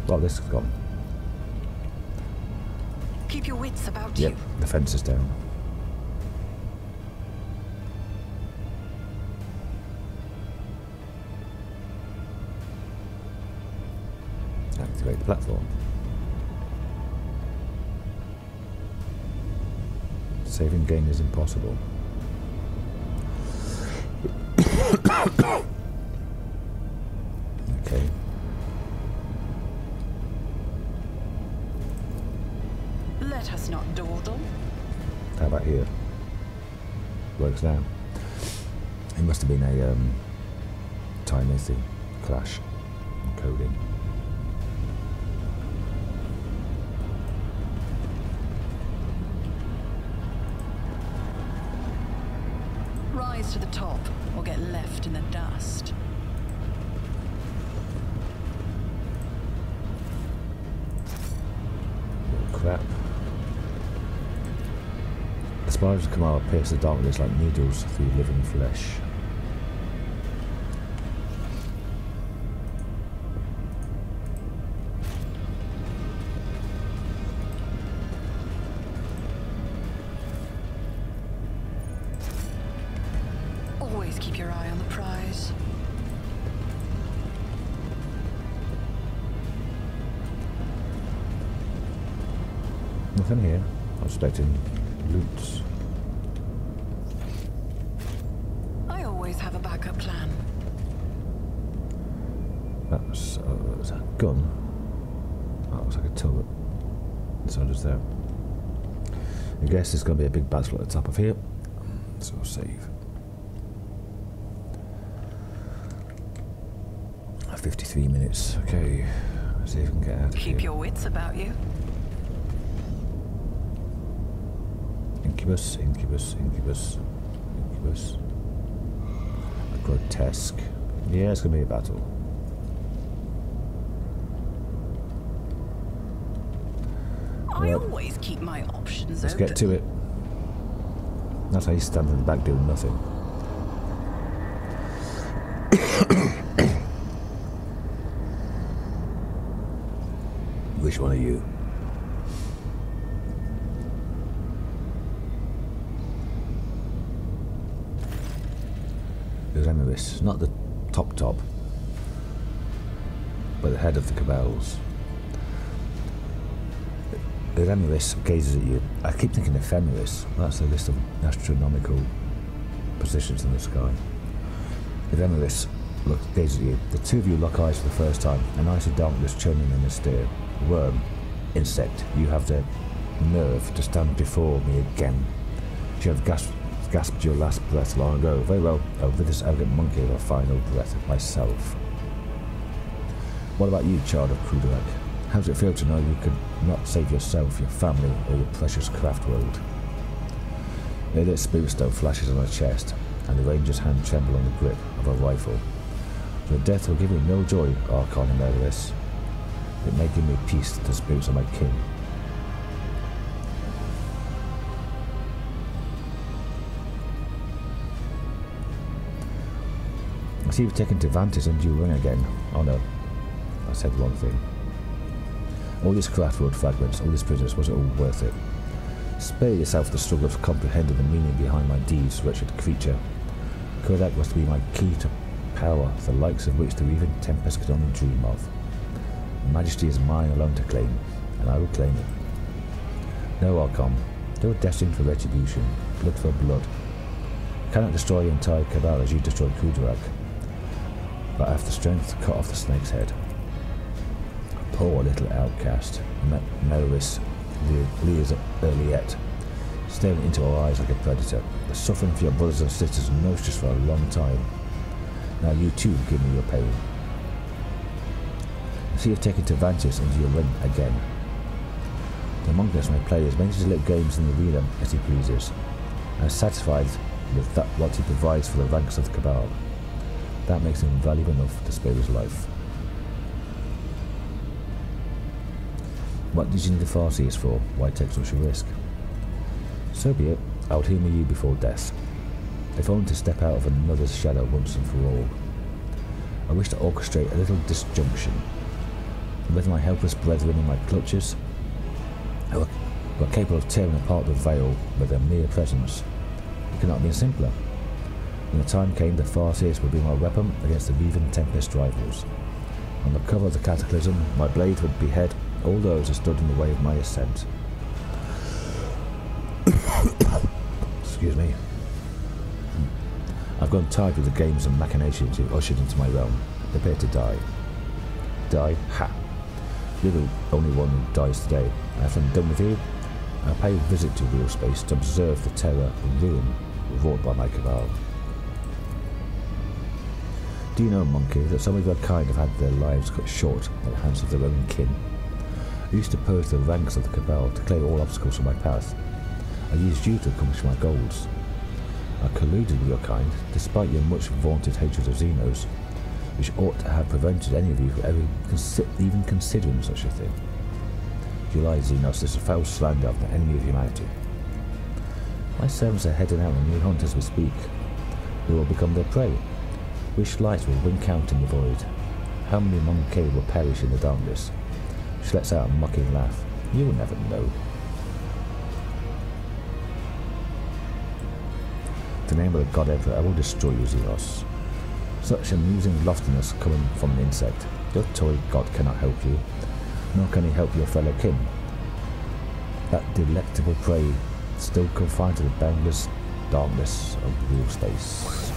Well, this is gone. Keep your wits about Yep, you. the fence is down. Activate the platform. Saving game is impossible. Okay. Let us not dawdle. How about here? Works now. It must have been a tiny thing. Clash. Coding. Rise to the top or get left in the dust. Oh, crap. The spiders of Commorragh pierce the darkness like needles through living flesh. Always keep your eye on the prize. Nothing here. I was expecting loots. I always have a backup plan. That's a gun. Oh, it looks like a turret. So does that. I guess there's going to be a big battle at the top of here. So I'll save. 53 minutes. Okay. Let's see if we can get out of here. Keep your wits about you. Incubus, incubus, incubus, incubus. Grotesque. Yeah, it's going to be a battle. I Right. always keep my options Let's open. get to it. That's how you stand in the back doing nothing. Which one are you? Examine this. Not the top, but the head of the cabals. Ephemeris gazes at you. I keep thinking ephemeris. That's a list of astronomical positions in the sky. Ephemeris gazes at you. The two of you lock eyes for the first time, an icy darkness churning in the stare. Worm, insect, you have the nerve to stand before me again. You have gasped your last breath long ago. Very well, over this arrogant monkey of a final breath of myself. What about you, child of Kommorragh? How does it feel to know you could not save yourself, your family, or your precious craft world? The lit spirit stone flashes on her chest, and the ranger's hand trembles on the grip of her rifle. Your death will give me no joy, Archon and perilous. It may give me peace to the spirits of my king. I see you've taken to Vantis and you ring again. Oh no, I said one thing. All these craftwood fragments, all these prisoners, was it all worth it? Spare yourself the struggle of comprehending the meaning behind my deeds, wretched creature. Kodak was to be my key to power, the likes of which the even Tempest could only dream of. Majesty is mine alone to claim, and I will claim it. No, Archon, you're destined for retribution, blood for blood. I cannot destroy the entire cabal as you destroyed Kodak, but I have the strength to cut off the snake's head. Poor little outcast, Meris leers Earliette, staring into her eyes like a predator. The suffering for your brothers and sisters nursed us for a long time. Now you too give me your pain. I see you've taken to Vantis into your ring again. The Mongus may play as many little games in the arena as he pleases, and is satisfied with that what he provides for the ranks of the Cabal. That makes him valuable enough to spare his life. What did you need the Farseers for? Why take such a risk? So be it. I would humour you before death, if only to step out of another's shadow once and for all. I wish to orchestrate a little disjunction, with my helpless brethren in my clutches, who are capable of tearing apart the veil with their mere presence. It could not have been simpler. When the time came, the Farseers would be my weapon against the Revan Tempest rivals. On the cover of the Cataclysm, my blade would behead all those who stood in the way of my ascent. Excuse me. I've gone tired with the games and machinations you've ushered into my realm. Prepare to die. Die? Ha! You're the only one who dies today. After I'm done with you, I'll pay a visit to real space to observe the terror and ruin wrought by my cabal. Do you know, monkey, that some of your kind have had their lives cut short by the hands of their own kin? I used to purge the ranks of the cabal to clear all obstacles from my path. I used you to accomplish my goals. I colluded with your kind, despite your much vaunted hatred of Xenos, which ought to have prevented any of you from ever even considering such a thing. You lie, Xenos, is a foul slander of the enemy of humanity. My servants are heading out on new hunt as we speak. Who will become their prey? Which light will wink out in the void? How many Monkey will perish in the darkness? She lets out a mocking laugh. You will never know. In the name of the God Emperor, I will destroy you, Xenos. Such amusing loftiness coming from an insect. Your toy god cannot help you, nor can he help your fellow kin. That delectable prey still confined to the boundless darkness of real space.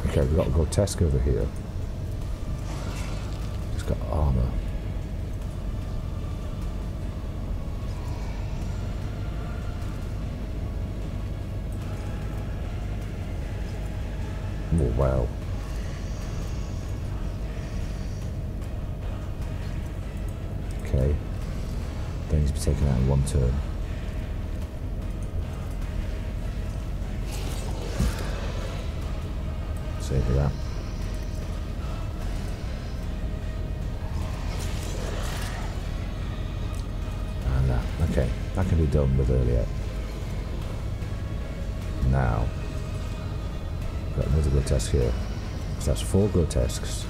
Okay, we've got a grotesque over here. It's got armour. Oh, wow. Okay. They need to be taken out in one turn. Save for that. And okay, that can be done with earlier. Now, got another grotesque here. So that's 4 grotesques.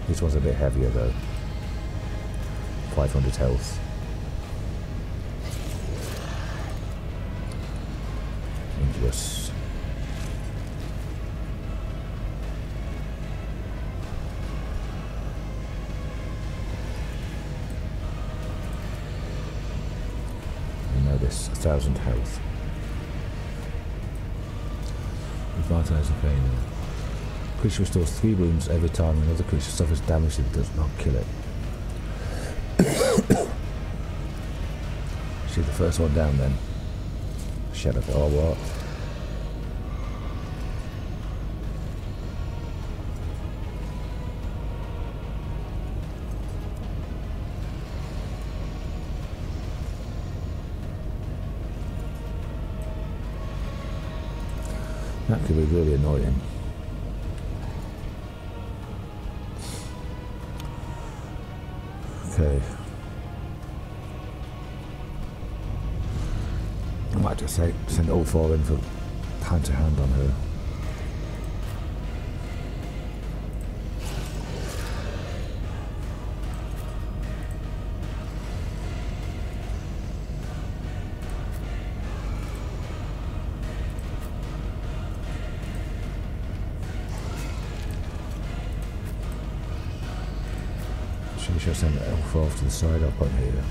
This one's a bit heavier though. 500 health. Injurious. This 1,000 health. Revitalizing pain. Creature restores 3 wounds every time another creature suffers damage that does not kill it. See the first one down then. Shadow. Oh, what? That could be really annoying. Okay. I might just say send all 4 in for hand to hand on her. She should send the L4 off to the side up on here.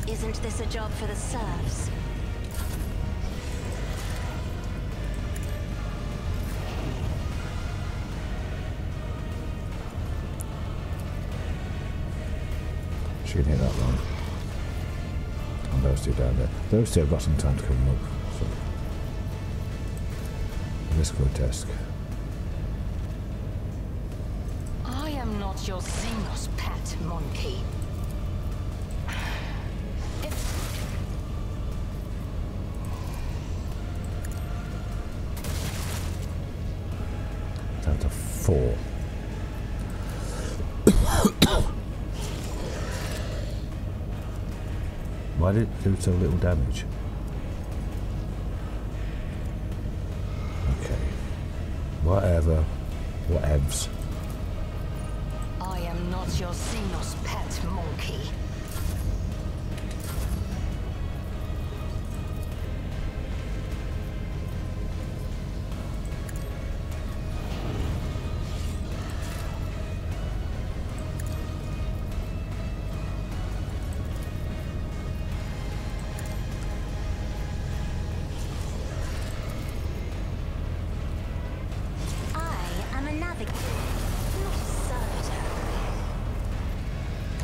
Isn't this a job for the serfs? She can hit that one. And those two down there. Those two have got some time to come up. So. This grotesque. I am not your Xenos pet, monkey. Down to 4. Why did it do so little damage? Okay. Whatever. Whatevs. I am not your Xenos pet, monkey.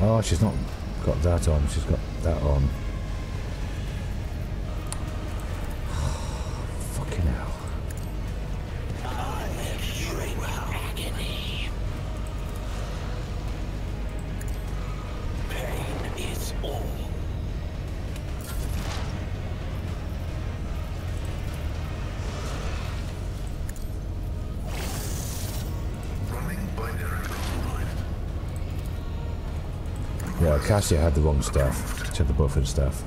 Oh, she's not got that on, she's got that on. Fucking hell. Pain is all. Yeah, Cassia had the wrong stuff. She had the buffered stuff.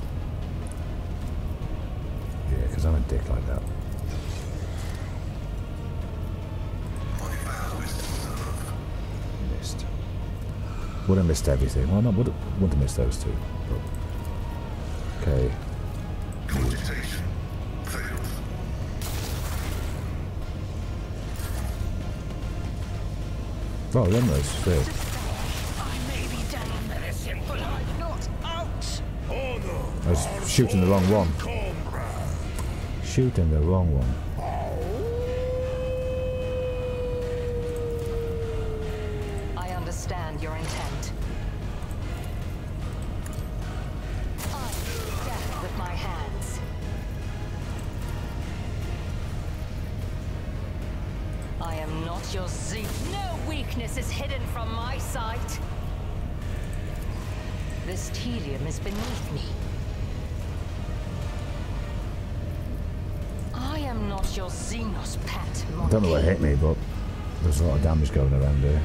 Yeah, because I'm a dick like that. Missed. Would have missed everything. Well, no, would have missed those two. But. Okay. Cogitation fails. Oh, Lemnos failed. I was shooting the wrong one. Shooting the wrong one. I understand your intent. I do death with my hands. I am not your Z. No weakness is hidden from my sight. This tedium is beneath me. I am not your Xenos pet, monkey. I don't know what hit me, but there's a lot of damage going around here.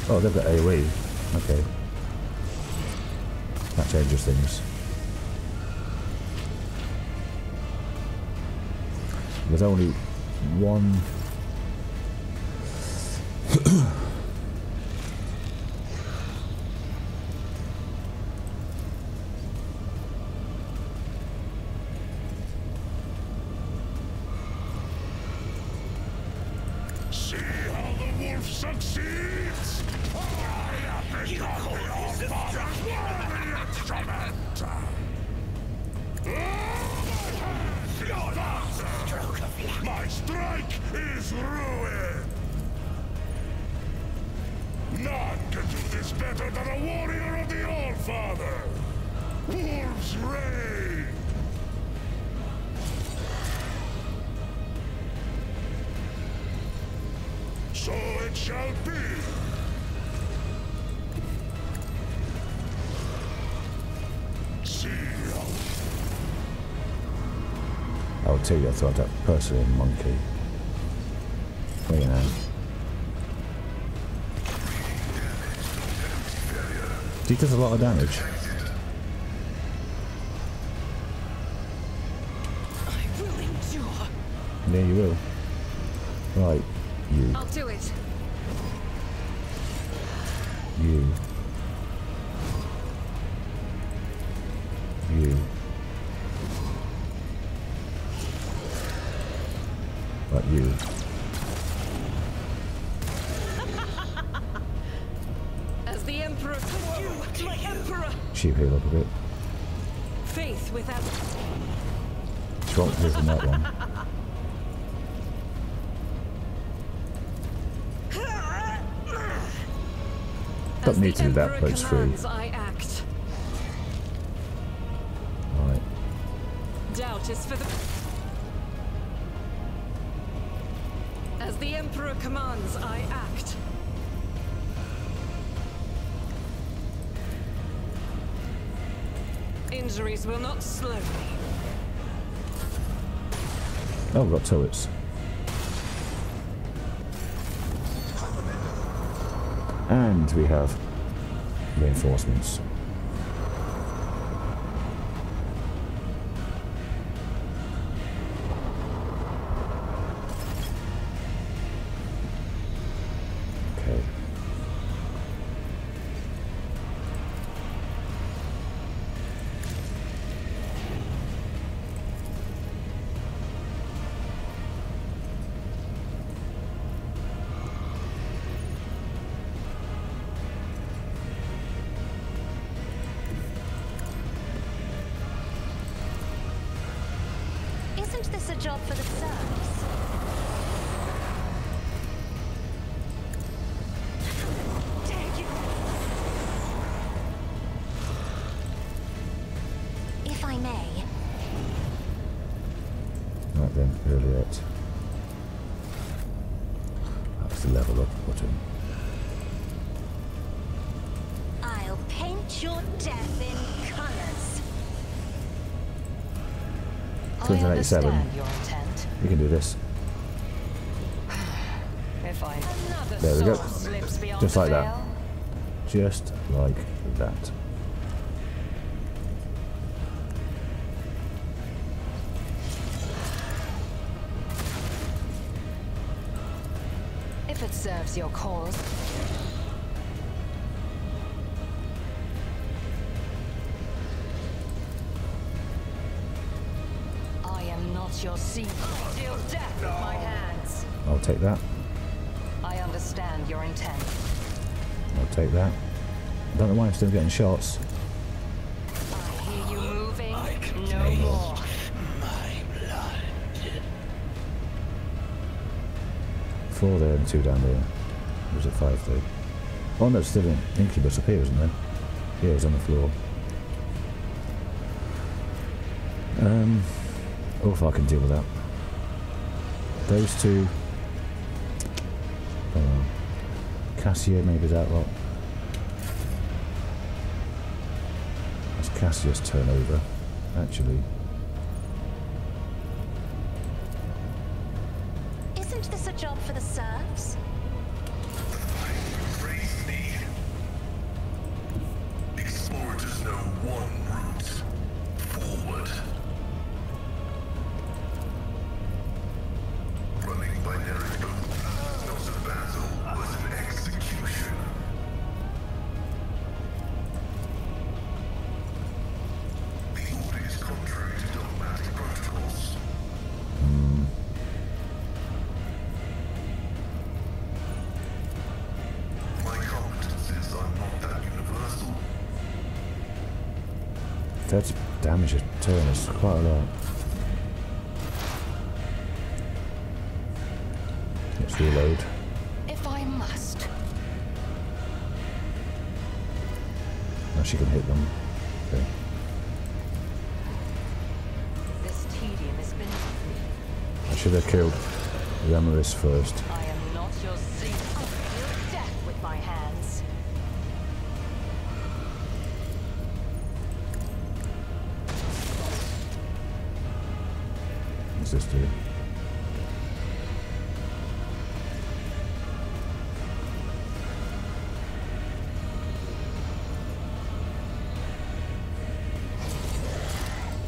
Oh, they've got AoE. Okay. That changes things. There's only one... See how the wolf succeeds? You call this the instrument? My strike is ruin! None can do this better than a warrior of the All-Father! Wolf's Reign! So it shall be! Seal! I'll tell you, I thought that personally monkey. Wait now. He does a lot of damage. I will endure. Yeah, you will. Right, you. I'll do it. You. You. Right, you. As the Emperor, you, my Emperor. Sheep heal up a bit. Faith without. Stronger than that one. Don't need to do that, but it's free. I act. Right. Doubt is for the. As the Emperor commands, I act. Injuries will not slow me. Oh, we've got turrets. And we have reinforcements. Okay. Isn't this a job for the serfs? Dare you? If I may. Right then, earlier. That's the level up button. I'll paint your death in colors. 287. I understand your intent. We can do this. If I Another There we go. soul slips beyond Just the like that. veil. Just like that. If it serves your cause. I am not your seed. Deal death with my hands. I'll take that. I understand your intent. I'll take that. I don't know why I'm still getting shots. I hear you moving. No more. My blood. 4 there and 2 down there. Or was it 5 there? Oh no, there's still an incubus up here, isn't there? Yeah, it's on the floor. Oh, if I can deal with that. Those two. Cassia, maybe that lot. That's Cassia's turnover, actually. Isn't this a job for the serfs? Praise me. Explorers know one route. Forward. Running binary code. Not a battle, was an execution. The order is contrary to dogmatic protocols. My competences are not that universal. That's damage a turn, is quite a lot. Let's reload. If I must. Now she can hit them. Okay. This tedium is beneath me. I should have killed the Amaryllis first. I am not your seat. I'll deal death with my hands. What's this do?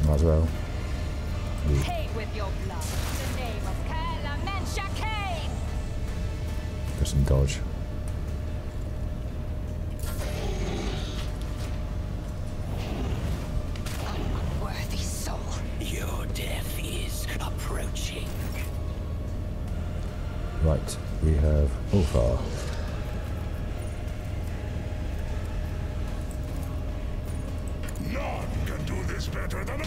Might as well. Pay with your blood. In the name of K. Got some dodge. Unworthy soul. Your death is approaching. Right, we have Ulfar. None can do this better than I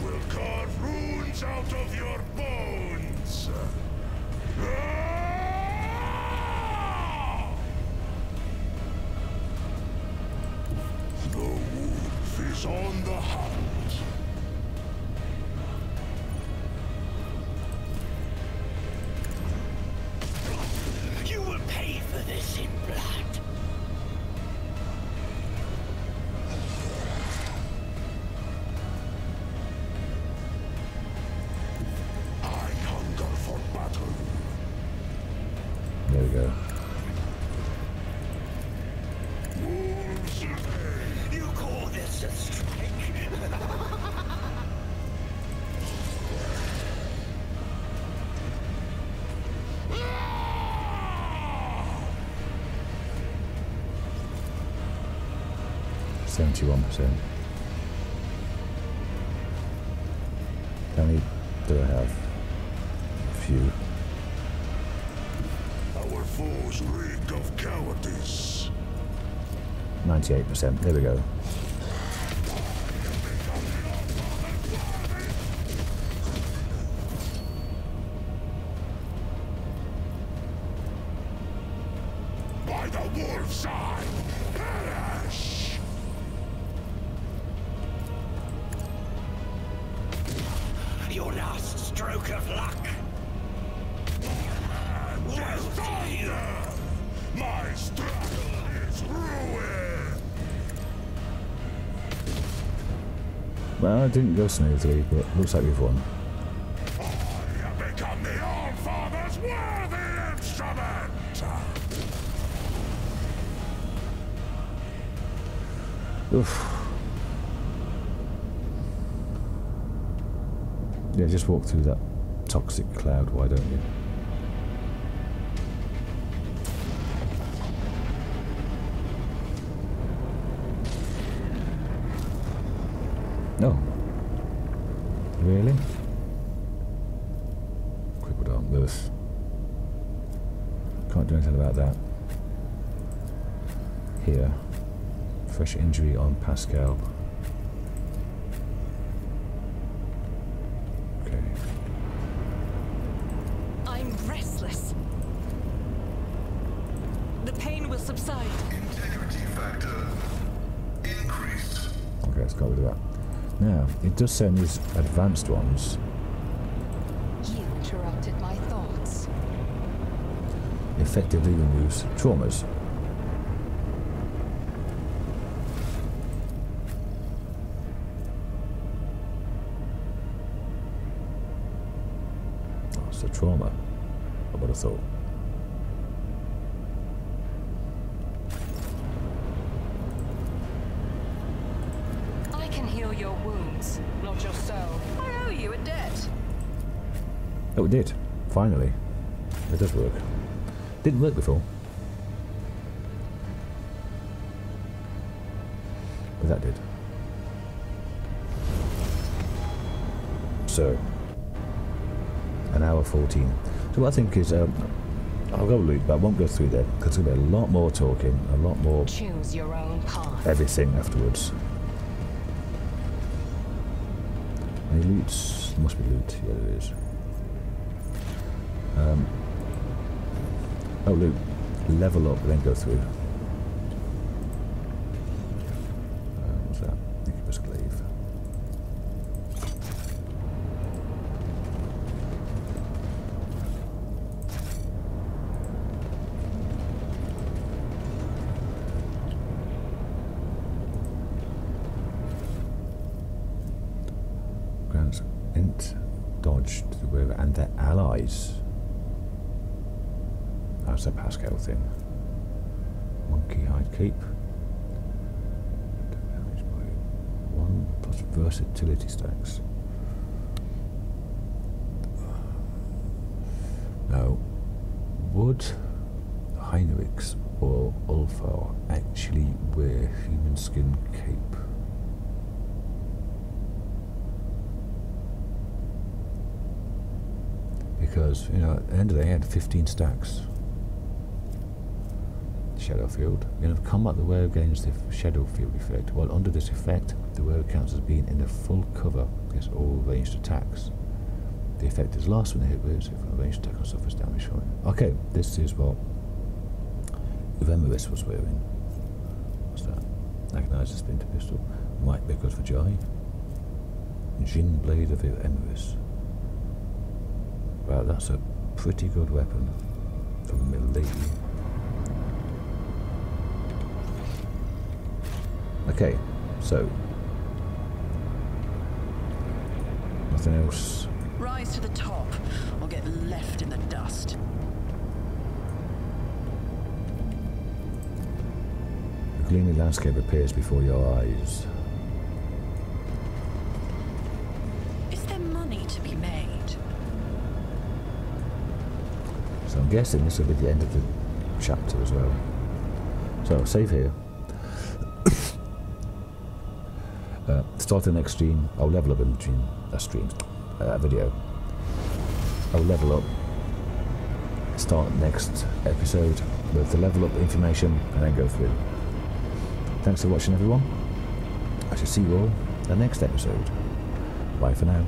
will carve runes out of your bones. The wolf is on the hunt. You will pay for this in blood. I hunger for battle. There we go. Wolves obey. You call this a strike? 71%. How many do I have? A few. Our foes reek of cowardice. 98%. There we go. By the wolf's eye, perish! Your last stroke of luck. Death thunder! My struggle is ruin! Well, it didn't go smoothly, but looks like we've won. I have become the All-Father's worthy instrument! Oof. Yeah, just walk through that toxic cloud, why don't you? No. Really? Crippled arm, Lewis. Can't do anything about that. Here. Fresh injury on Pascal. Okay. I'm restless. The pain will subside. Integrity factor increased. Okay, let's go with that. Now, it does say in these advanced ones, You interrupted my thoughts. effectively removes traumas. Oh, it's a trauma, I would have thought. I can heal your wounds, not your soul. I owe you a debt. Oh, it did. Finally. It does work. Didn't work before. But that did. So, an hour 14. So what I think is, I'll go loot, but I won't go through there, because there's going to be a lot more talking, a lot more Choose your own path. everything afterwards. Any loots? There must be loot. Yeah, there is. Oh, loot. Level up, then go through. dodged and their allies. That's a Pascal thing. Monkey hide keep. Damage by 1 plus versatility stacks. Now, would Heinrichs or Ulfar actually wear human skin cape? Because, you know, at the end of the day, I had 15 stacks. Shadow field. In a combat, the wearer gains the shadow field effect. While under this effect, the wearer counts as being in a full cover against all ranged attacks. The effect is lost when the hit moves if a ranged attack suffers damage from it. Okay, this is what Vemerus was wearing. What's that? Agonizer splinter pistol. Might be good for Jai. Jin blade of Vemerus. Wow, that's a pretty good weapon for melee. Okay, so nothing else. Rise to the top, or get left in the dust. A gloomy landscape appears before your eyes. Is there money to be made? So I'm guessing this will be the end of the chapter as well. So I'll save here. Start the next stream. I'll level up in between video. I'll level up. Start next episode with the level up information and then go through. Thanks for watching, everyone. I shall see you all in the next episode. Bye for now.